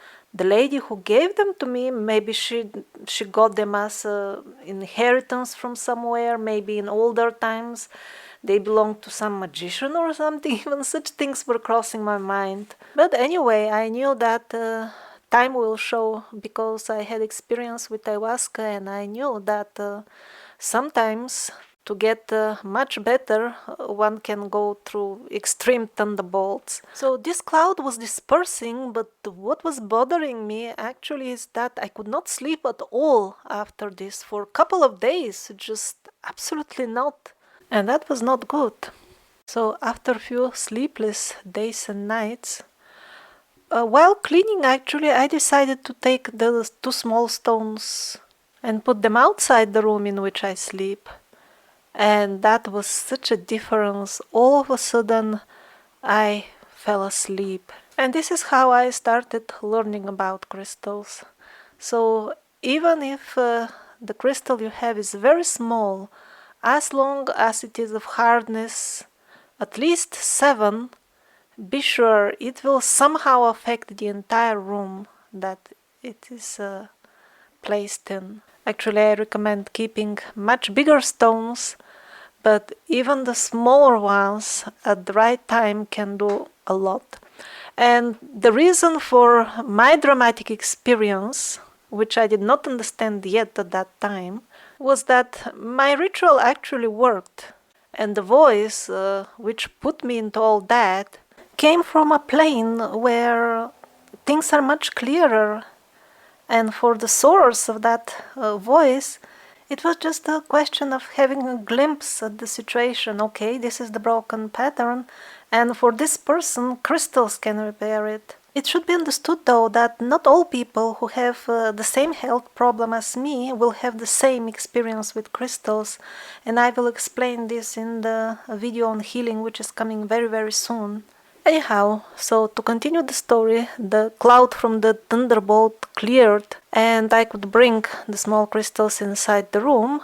lady who gave them to me, maybe she got them as inheritance from somewhere, maybe in older times they belonged to some magician or something. Even such things were crossing my mind. But anyway, I knew that time will show, because I had experience with ayahuasca, and I knew that sometimes to get much better, one can go through extreme thunderbolts. So this cloud was dispersing, but what was bothering me actually is that I could not sleep at all after this for a couple of days, just absolutely not. And that was not good. So after a few sleepless days and nights, while cleaning actually, I decided to take the two small stones and put them outside the room in which I sleep. And that was such a difference. All of a sudden, I fell asleep. And this is how I started learning about crystals. So even if the crystal you have is very small, as long as it is of hardness at least 7, be sure it will somehow affect the entire room that it is placed in. Actually, I recommend keeping much bigger stones, but even the smaller ones at the right time can do a lot. And the reason for my dramatic experience, which I did not understand yet at that time, was that my ritual actually worked. And the voice, which put me into all that, came from a plane where things are much clearer. And for the source of that voice, it was just a question of having a glimpse at the situation. Okay, this is the broken pattern, and for this person, crystals can repair it. It should be understood, though, that not all people who have the same health problem as me will have the same experience with crystals, and I will explain this in the video on healing, which is coming very, very soon. Anyhow, so to continue the story, the cloud from the thunderbolt cleared, and I could bring the small crystals inside the room,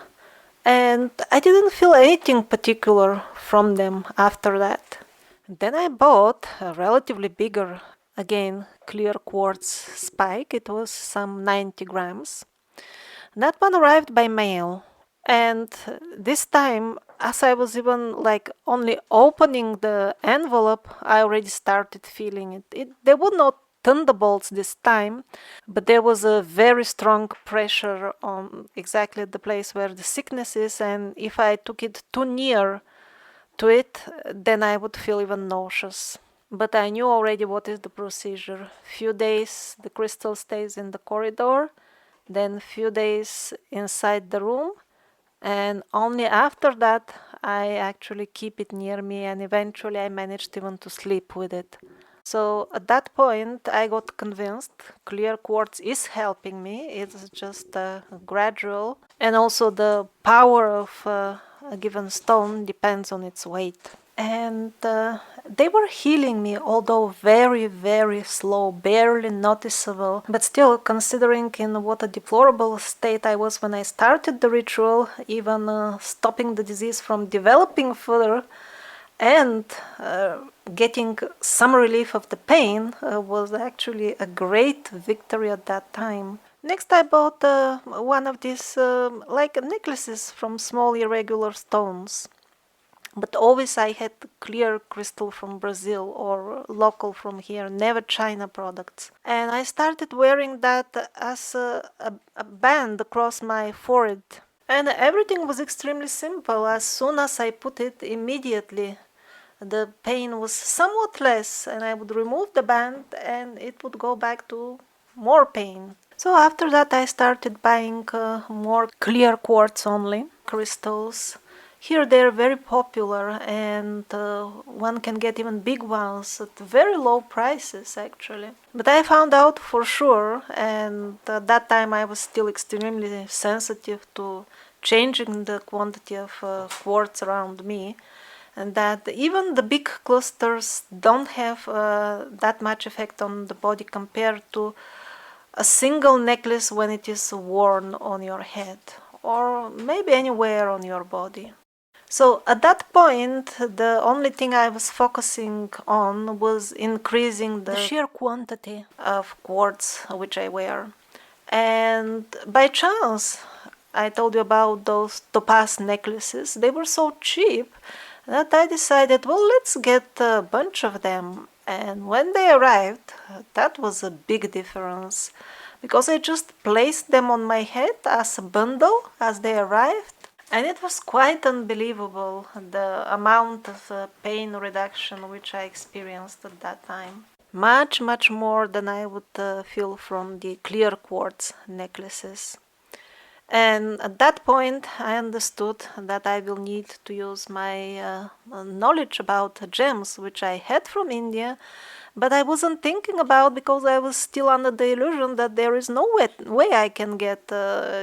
and I didn't feel anything particular from them after that. Then I bought a relatively bigger, again, clear quartz spike. It was some 90 grams. That one arrived by mail. And this time, as I was even like only opening the envelope, I already started feeling it. There were no thunderbolts this time, but there was a very strong pressure on exactly the place where the sickness is, and if I took it too near to it, then I would feel even nauseous. But I knew already what is the procedure. Few days the crystal stays in the corridor, then few days inside the room, and only after that I actually keep it near me, and eventually I managed even to sleep with it. So at that point I got convinced clear quartz is helping me. It's just gradual, and also the power of a given stone depends on its weight. And they were healing me, although very, very slow, barely noticeable. But still, considering in what a deplorable state I was when I started the ritual, even stopping the disease from developing further and getting some relief of the pain was actually a great victory at that time. Next, I bought one of these like necklaces from small irregular stones. But always I had clear crystal from Brazil or local from here, never China products. And I started wearing that as a band across my forehead. And everything was extremely simple. As soon as I put it, immediately the pain was somewhat less, and I would remove the band and it would go back to more pain. So after that I started buying more clear quartz only, crystals, Here they're very popular, and one can get even big ones at very low prices actually. But I found out for sure, and at that time I was still extremely sensitive to changing the quantity of quartz around me, and that even the big clusters don't have that much effect on the body compared to a single necklace when it is worn on your head or maybe anywhere on your body. So at that point, the only thing I was focusing on was increasing the sheer quantity of quartz which I wear. And by chance, I told you about those topaz necklaces. They were so cheap that I decided, well, let's get a bunch of them. And when they arrived, that was a big difference, because I just placed them on my head as a bundle as they arrived. And it was quite unbelievable, the amount of pain reduction which I experienced at that time. Much, much more than I would feel from the clear quartz necklaces. And at that point, I understood that I will need to use my knowledge about gems, which I had from India, but I wasn't thinking about because I was still under the illusion that there is no way I can get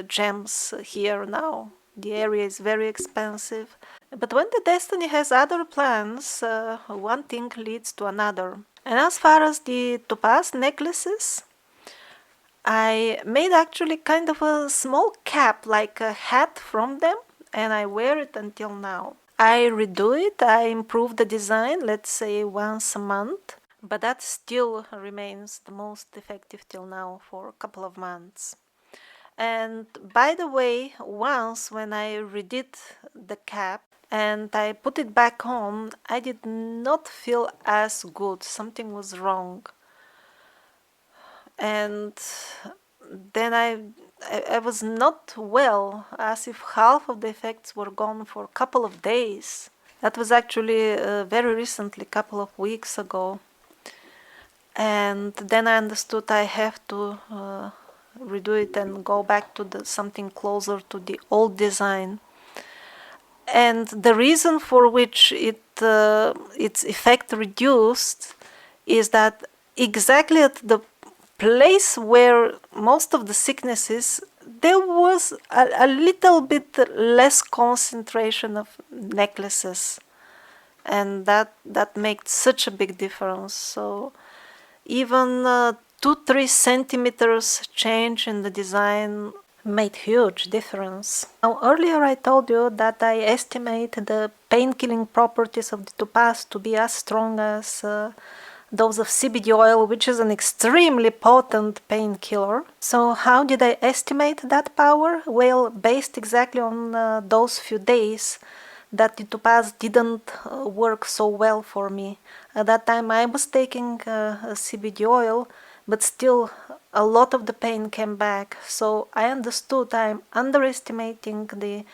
gems here now. The area is very expensive. But when the destiny has other plans, one thing leads to another. And as far as the topaz necklaces, I made actually kind of a small cap, like a hat from them, and I wear it until now. I redo it, I improve the design, let's say once a month, but that still remains the most effective till now for a couple of months. And by the way, once when I redid the cap and I put it back on, I did not feel as good. Something was wrong. And then I was not well, as if half of the effects were gone for a couple of days. That was actually very recently, a couple of weeks ago. And then I understood I have to redo it and go back to something closer to the old design. And the reason for which its effect reduced is that exactly at the place where most of the sickness is, there was a little bit less concentration of necklaces, and that made such a big difference. So even 2-3 centimeters change in the design made huge difference. Now earlier I told you that I estimate the pain-killing properties of the topaz to be as strong as those of CBD oil, which is an extremely potent painkiller. So how did I estimate that power? Well, based exactly on those few days that the topaz didn't work so well for me. At that time I was taking CBD oil, but still a lot of the pain came back. So I understood I'm underestimating the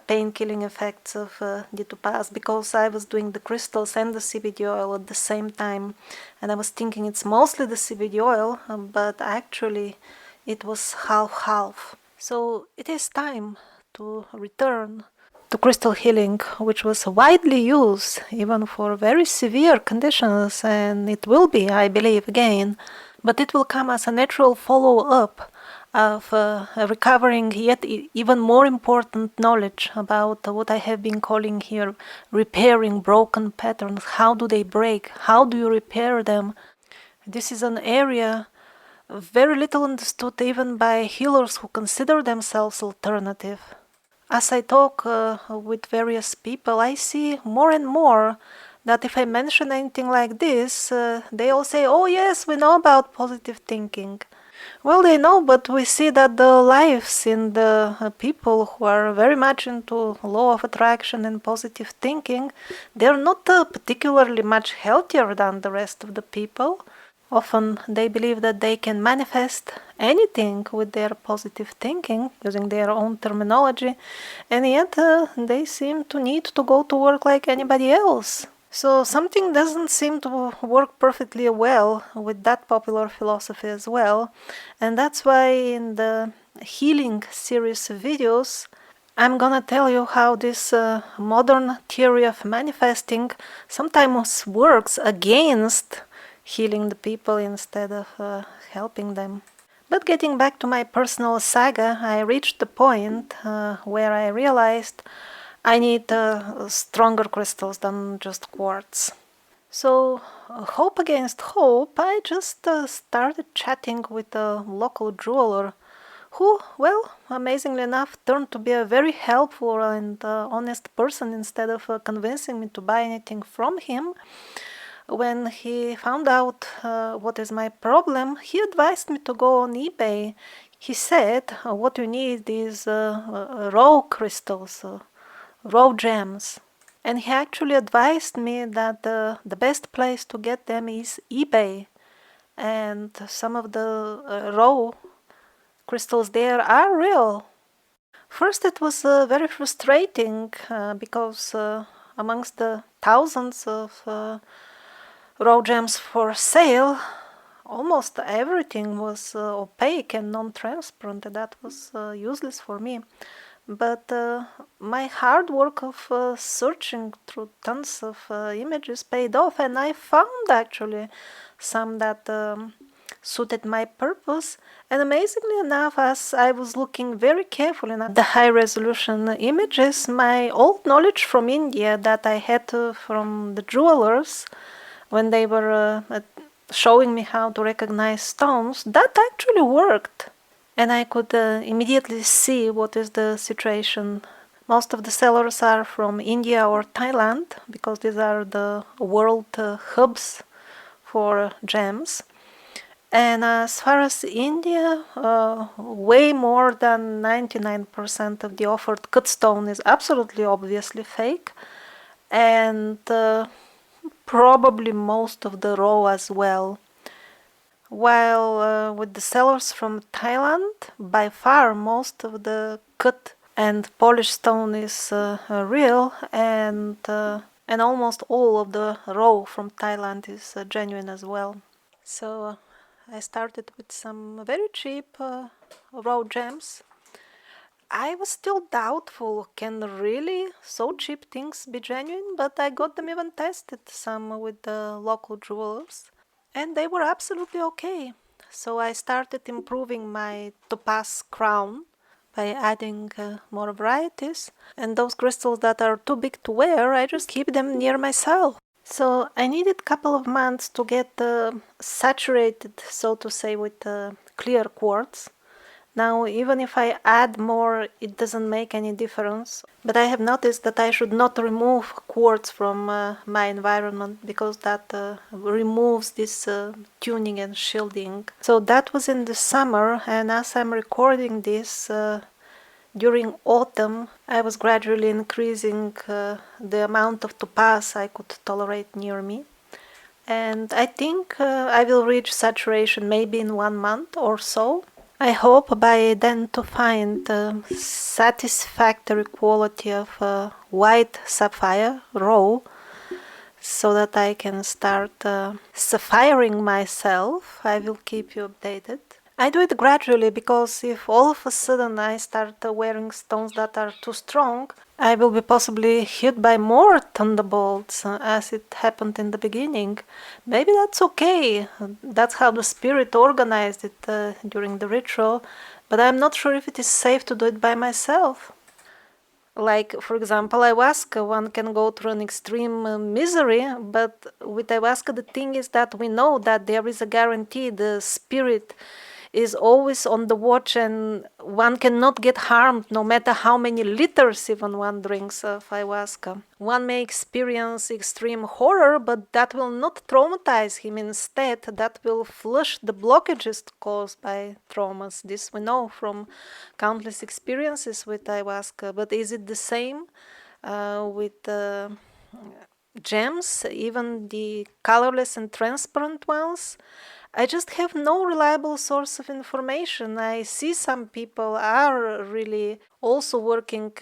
pain-killing effects of the topaz, because I was doing the crystals and the CBD oil at the same time, and I was thinking it's mostly the CBD oil, but actually it was half-half. So it is time to return to crystal healing, which was widely used even for very severe conditions, and it will be, I believe, again, but it will come as a natural follow-up of recovering yet even more important knowledge about what I have been calling here repairing broken patterns. How do they break? How do you repair them? This is an area very little understood even by healers who consider themselves alternative. As I talk with various people, I see more and more that if I mention anything like this, they all say, oh yes, we know about positive thinking. Well, they know, but we see that the lives in the people who are very much into law of attraction and positive thinking, they're not particularly much healthier than the rest of the people. Often they believe that they can manifest anything with their positive thinking, using their own terminology, and yet they seem to need to go to work like anybody else. So something doesn't seem to work perfectly well with that popular philosophy as well, and that's why in the healing series of videos I'm gonna tell you how this modern theory of manifesting sometimes works against healing the people instead of helping them. But getting back to my personal saga, I reached the point where I realized I need stronger crystals than just quartz. So, hope against hope, I just started chatting with a local jeweler who, well, amazingly enough, turned to be a very helpful and honest person. Instead of convincing me to buy anything from him, when he found out what is my problem, he advised me to go on eBay. He said what you need is raw crystals, raw gems. And he actually advised me that the best place to get them is eBay. And some of the raw crystals there are real. First, it was very frustrating because amongst the thousands of raw gems for sale, almost everything was opaque and non-transparent. That was useless for me. But my hard work of searching through tons of images paid off, and I found actually some that suited my purpose. And amazingly enough, as I was looking very carefully at the high resolution images, my old knowledge from India that I had from the jewelers when they were showing me how to recognize stones, that actually worked. And I could immediately see what is the situation. Most of the sellers are from India or Thailand, because these are the world hubs for gems. And as far as India, way more than 99% of the offered cut stone is absolutely obviously fake, and probably most of the raw as well. While with the sellers from Thailand, by far most of the cut and polished stone is real, and almost all of the raw from Thailand is genuine as well. So I started with some very cheap raw gems. I was still doubtful, can really so cheap things be genuine? But I got them even tested, some with the local jewelers, and they were absolutely okay. So I started improving my topaz crown by adding more varieties, and those crystals that are too big to wear, I just keep them near myself. So I needed a couple of months to get saturated, so to say, with clear quartz. Now, even if I add more, it doesn't make any difference. But I have noticed that I should not remove quartz from my environment, because that removes this tuning and shielding. So that was in the summer, and as I'm recording this, during autumn, I was gradually increasing the amount of topaz I could tolerate near me. And I think I will reach saturation maybe in 1 month or so. I hope by then to find satisfactory quality of white sapphire raw, so that I can start sapphiring myself. I will keep you updated. I do it gradually, because if all of a sudden I start wearing stones that are too strong, I will be possibly hit by more thunderbolts, as it happened in the beginning. Maybe that's okay. That's how the spirit organized it during the ritual, but I'm not sure if it is safe to do it by myself. Like, for example, ayahuasca, one can go through an extreme misery, but with ayahuasca the thing is that we know that there is a guarantee. The spirit is always on the watch, and one cannot get harmed no matter how many liters even one drinks of ayahuasca. One may experience extreme horror, but that will not traumatize him. Instead, that will flush the blockages caused by traumas. This we know from countless experiences with ayahuasca. But is it the same with gems, even the colorless and transparent ones? I just have no reliable source of information. I see some people are really also working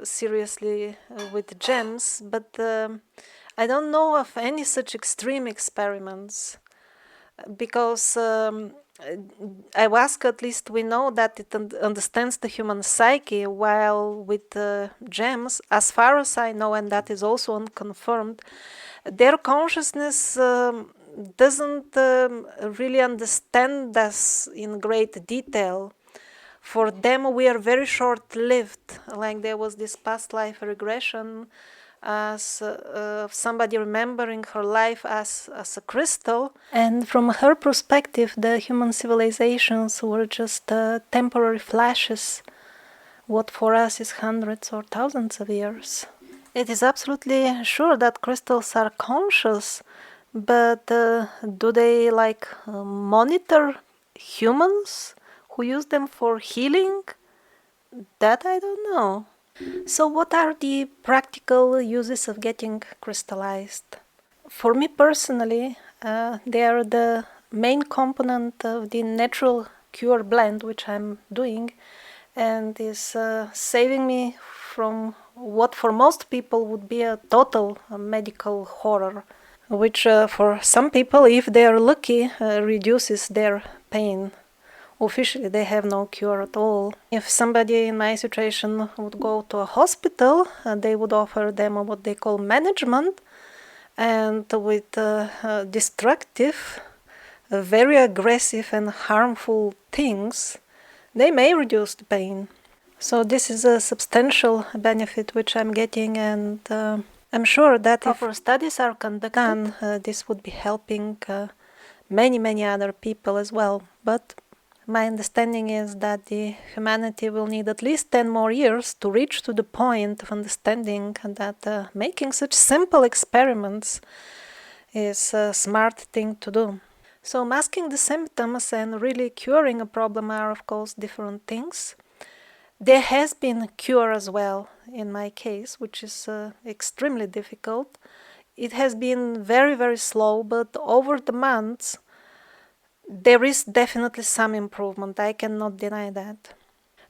seriously with gems, but I don't know of any such extreme experiments, because ayahuasca, at least we know that it understands the human psyche, while with gems, as far as I know, and that is also unconfirmed, their consciousness doesn't really understand us in great detail. For them, we are very short-lived. Like there was this past life regression as somebody remembering her life as a crystal. And from her perspective, the human civilizations were just temporary flashes, what for us is hundreds or thousands of years. It is absolutely sure that crystals are conscious, but do they monitor humans who use them for healing? That I don't know. So what are the practical uses of getting crystallized? For me personally, they are the main component of the natural cure blend which I'm doing, and is saving me from what for most people would be a total medical horror, which for some people, if they are lucky, reduces their pain. Officially, they have no cure at all. If somebody in my situation would go to a hospital, they would offer them what they call management, and with destructive, very aggressive and harmful things, they may reduce the pain. So this is a substantial benefit which I'm getting, and I'm sure that if studies are conducted, this would be helping many other people as well. But my understanding is that the humanity will need at least 10 more years to reach to the point of understanding that making such simple experiments is a smart thing to do. So masking the symptoms and really curing a problem are, of course, different things. There has been cure as well in my case, which is extremely difficult. It has been very slow, but over the months, there is definitely some improvement. I cannot deny that.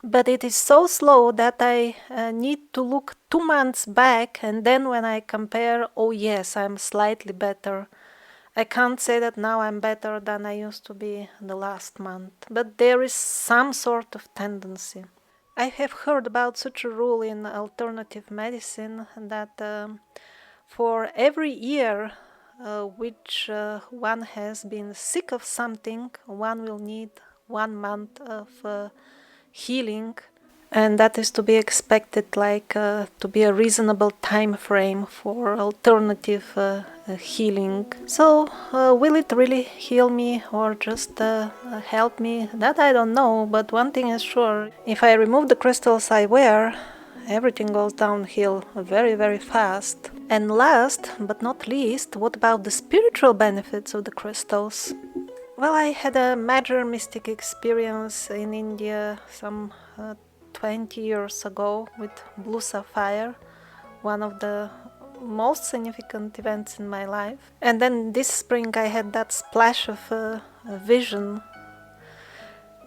But it is so slow that I need to look 2 months back, and then when I compare, oh yes, I'm slightly better. I can't say that now I'm better than I used to be the last month, but there is some sort of tendency. I have heard about such a rule in alternative medicine that for every year which one has been sick of something, one will need 1 month of healing, and that is to be expected, to be a reasonable time frame for alternative healing. So will it really heal me or just help me? That I don't know, but one thing is sure: if I remove the crystals I wear, everything goes downhill very fast. And last but not least, what about the spiritual benefits of the crystals? Well, I had a major mystic experience in India some 20 years ago with blue sapphire, one of the most significant events in my life. And then this spring I had that splash of a vision.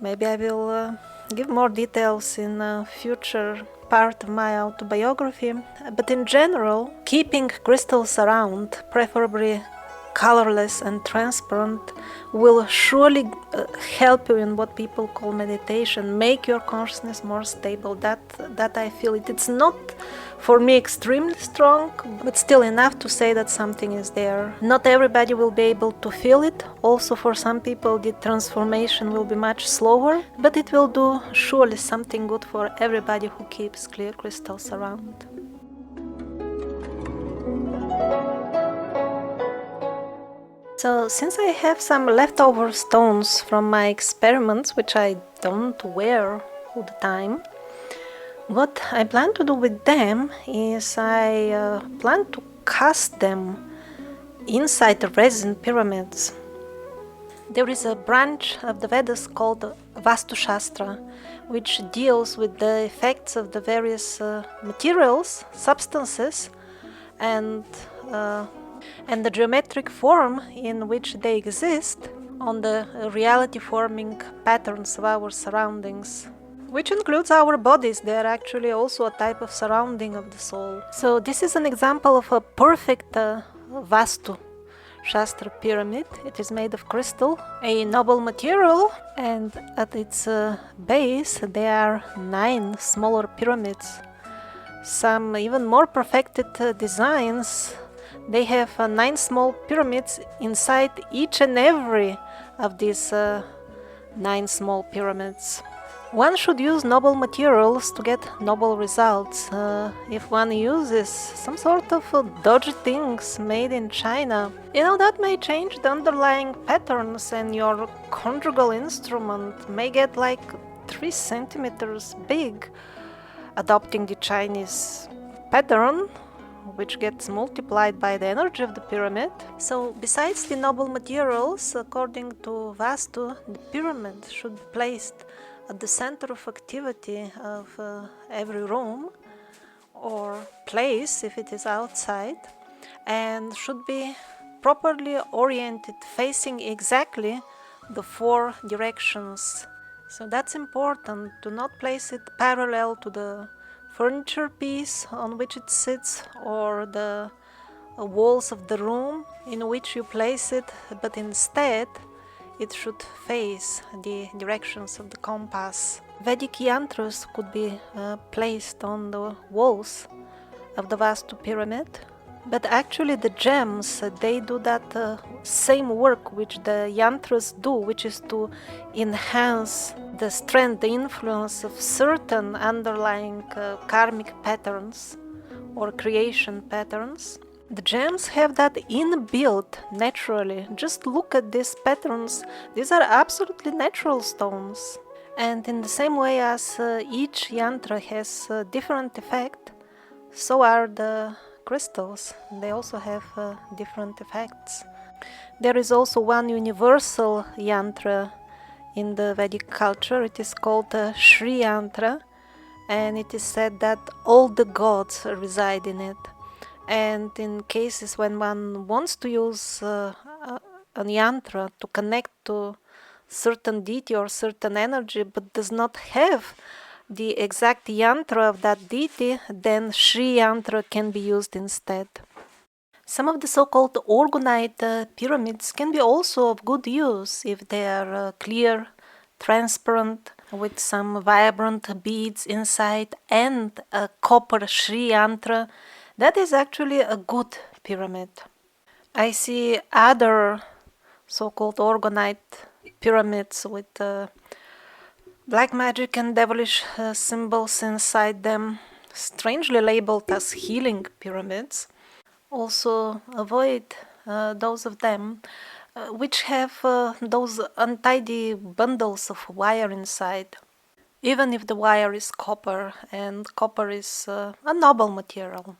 Maybe I will give more details in a future part of my autobiography, but in general, keeping crystals around, preferably colorless and transparent, will surely help you in what people call meditation, make your consciousness more stable. That I feel it. It's not for me extremely strong, but still enough to say that something is there. Not everybody will be able to feel it. Also, for some people the transformation will be much slower, but it will do surely something good for everybody who keeps clear crystals around. So, since I have some leftover stones from my experiments, which I don't wear all the time, what I plan to do with them is I plan to cast them inside the resin pyramids. There is a branch of the Vedas called Vastu Shastra, which deals with the effects of the various materials, substances, and the geometric form in which they exist on the reality-forming patterns of our surroundings, which includes our bodies. They are actually also a type of surrounding of the soul. So this is an example of a perfect Vastu Shastra Pyramid. It is made of crystal, a noble material, and at its base there are 9 smaller pyramids. Some even more perfected designs. They have 9 small pyramids inside each and every of these 9 small pyramids. One should use noble materials to get noble results. If one uses some sort of dodgy things made in China, that may change the underlying patterns, and your conjugal instrument may get like 3 centimeters big, adopting the Chinese pattern, which gets multiplied by the energy of the pyramid. So besides the noble materials, according to Vastu, the pyramid should be placed at the center of activity of every room or place if it is outside, and should be properly oriented, facing exactly the 4 directions. So that's important. Do not place it parallel to the furniture piece on which it sits or the walls of the room in which you place it, but instead it should face the directions of the compass. Vedic yantras could be placed on the walls of the Vastu Pyramid, but actually the gems, they do that same work which the yantras do, which is to enhance the strength, the influence of certain underlying karmic patterns or creation patterns. The gems have that inbuilt naturally. Just look at these patterns. These are absolutely natural stones. And in the same way as each yantra has a different effect, so are the crystals. They also have different effects. There is also one universal yantra in the Vedic culture. It is called Shri Yantra, and it is said that all the gods reside in it. And in cases when one wants to use a yantra to connect to certain deity or certain energy, but does not have the exact yantra of that deity, then Shri yantra can be used instead. Some of the so-called orgonite pyramids can be also of good use if they are clear, transparent, with some vibrant beads inside and a copper Shri yantra. That is actually a good pyramid. I see other so-called orgonite pyramids with black magic and devilish symbols inside them, strangely labeled as healing pyramids. Also avoid those of them which have those untidy bundles of wire inside, even if the wire is copper, and copper is a noble material.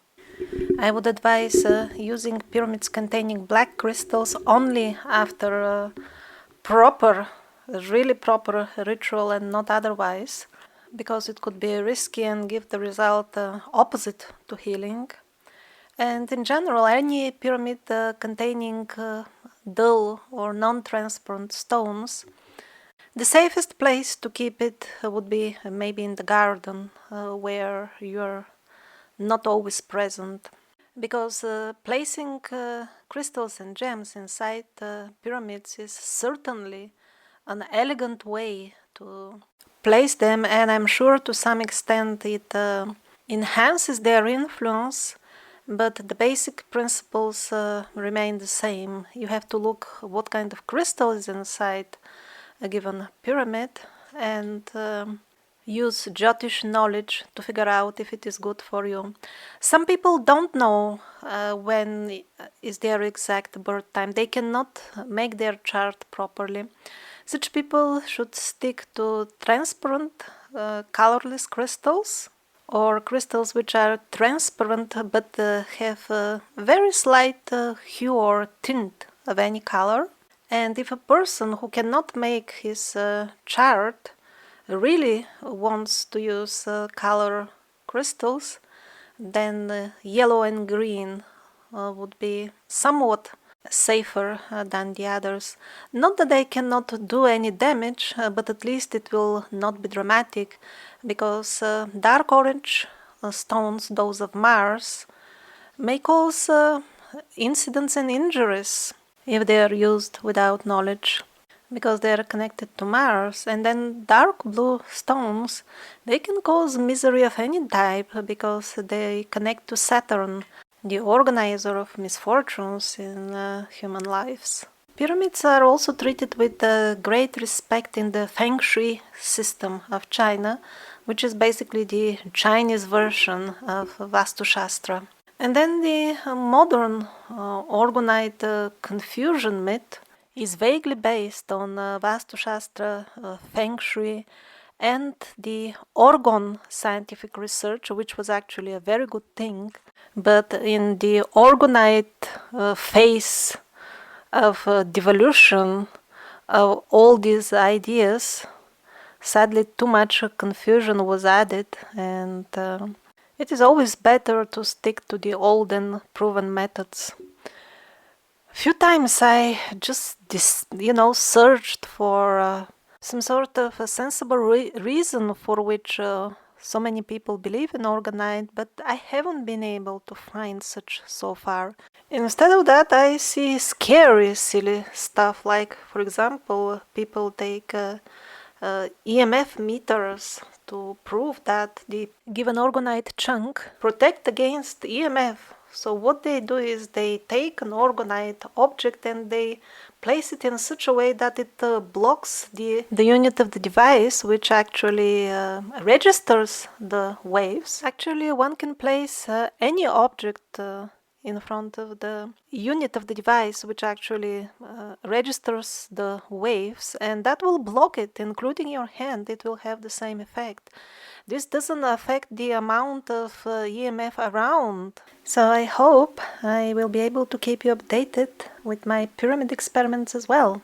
I would advise using pyramids containing black crystals only after a really proper ritual and not otherwise, because it could be risky and give the result opposite to healing. And in general, any pyramid containing dull or non-transparent stones, the safest place to keep it would be maybe in the garden, where you're not always present. Because placing crystals and gems inside pyramids is certainly an elegant way to place them, and I'm sure to some extent it enhances their influence, but the basic principles remain the same. You have to look what kind of crystal is inside a given pyramid and use Jyotish knowledge to figure out if it is good for you. Some people don't know when is their exact birth time. They cannot make their chart properly. Such people should stick to transparent, colorless crystals, or crystals which are transparent but have a very slight hue or tint of any color. And if a person who cannot make his chart really wants to use color crystals, then yellow and green would be somewhat safer than the others. Not that they cannot do any damage, but at least it will not be dramatic, because dark orange stones, those of Mars, may cause incidents and injuries. if they are used without knowledge, because they are connected to Mars. And then dark blue stones, they can cause misery of any type because they connect to Saturn, the organizer of misfortunes in human lives. Pyramids are also treated with great respect in the Feng Shui system of China, which is basically the Chinese version of Vastu Shastra. And then the modern orgonite confusion myth is vaguely based on Vastu Shastra, Feng Shui, and the orgon scientific research, which was actually a very good thing. But in the orgonite phase of devolution of all these ideas, sadly too much confusion was added, and it is always better to stick to the old and proven methods. A few times I just searched for some sort of a sensible reason for which so many people believe in orgonite, but I haven't been able to find such so far. Instead of that, I see scary, silly stuff like, for example, people take EMF meters to prove that the given orgonite chunk protect against EMF. So what they do is they take an orgonite object and they place it in such a way that it blocks the unit of the device, which actually registers the waves. Actually, one can place any object in front of the unit of the device, which actually registers the waves, and that will block it, including your hand. It will have the same effect. This doesn't affect the amount of EMF around. So I hope I will be able to keep you updated with my pyramid experiments as well.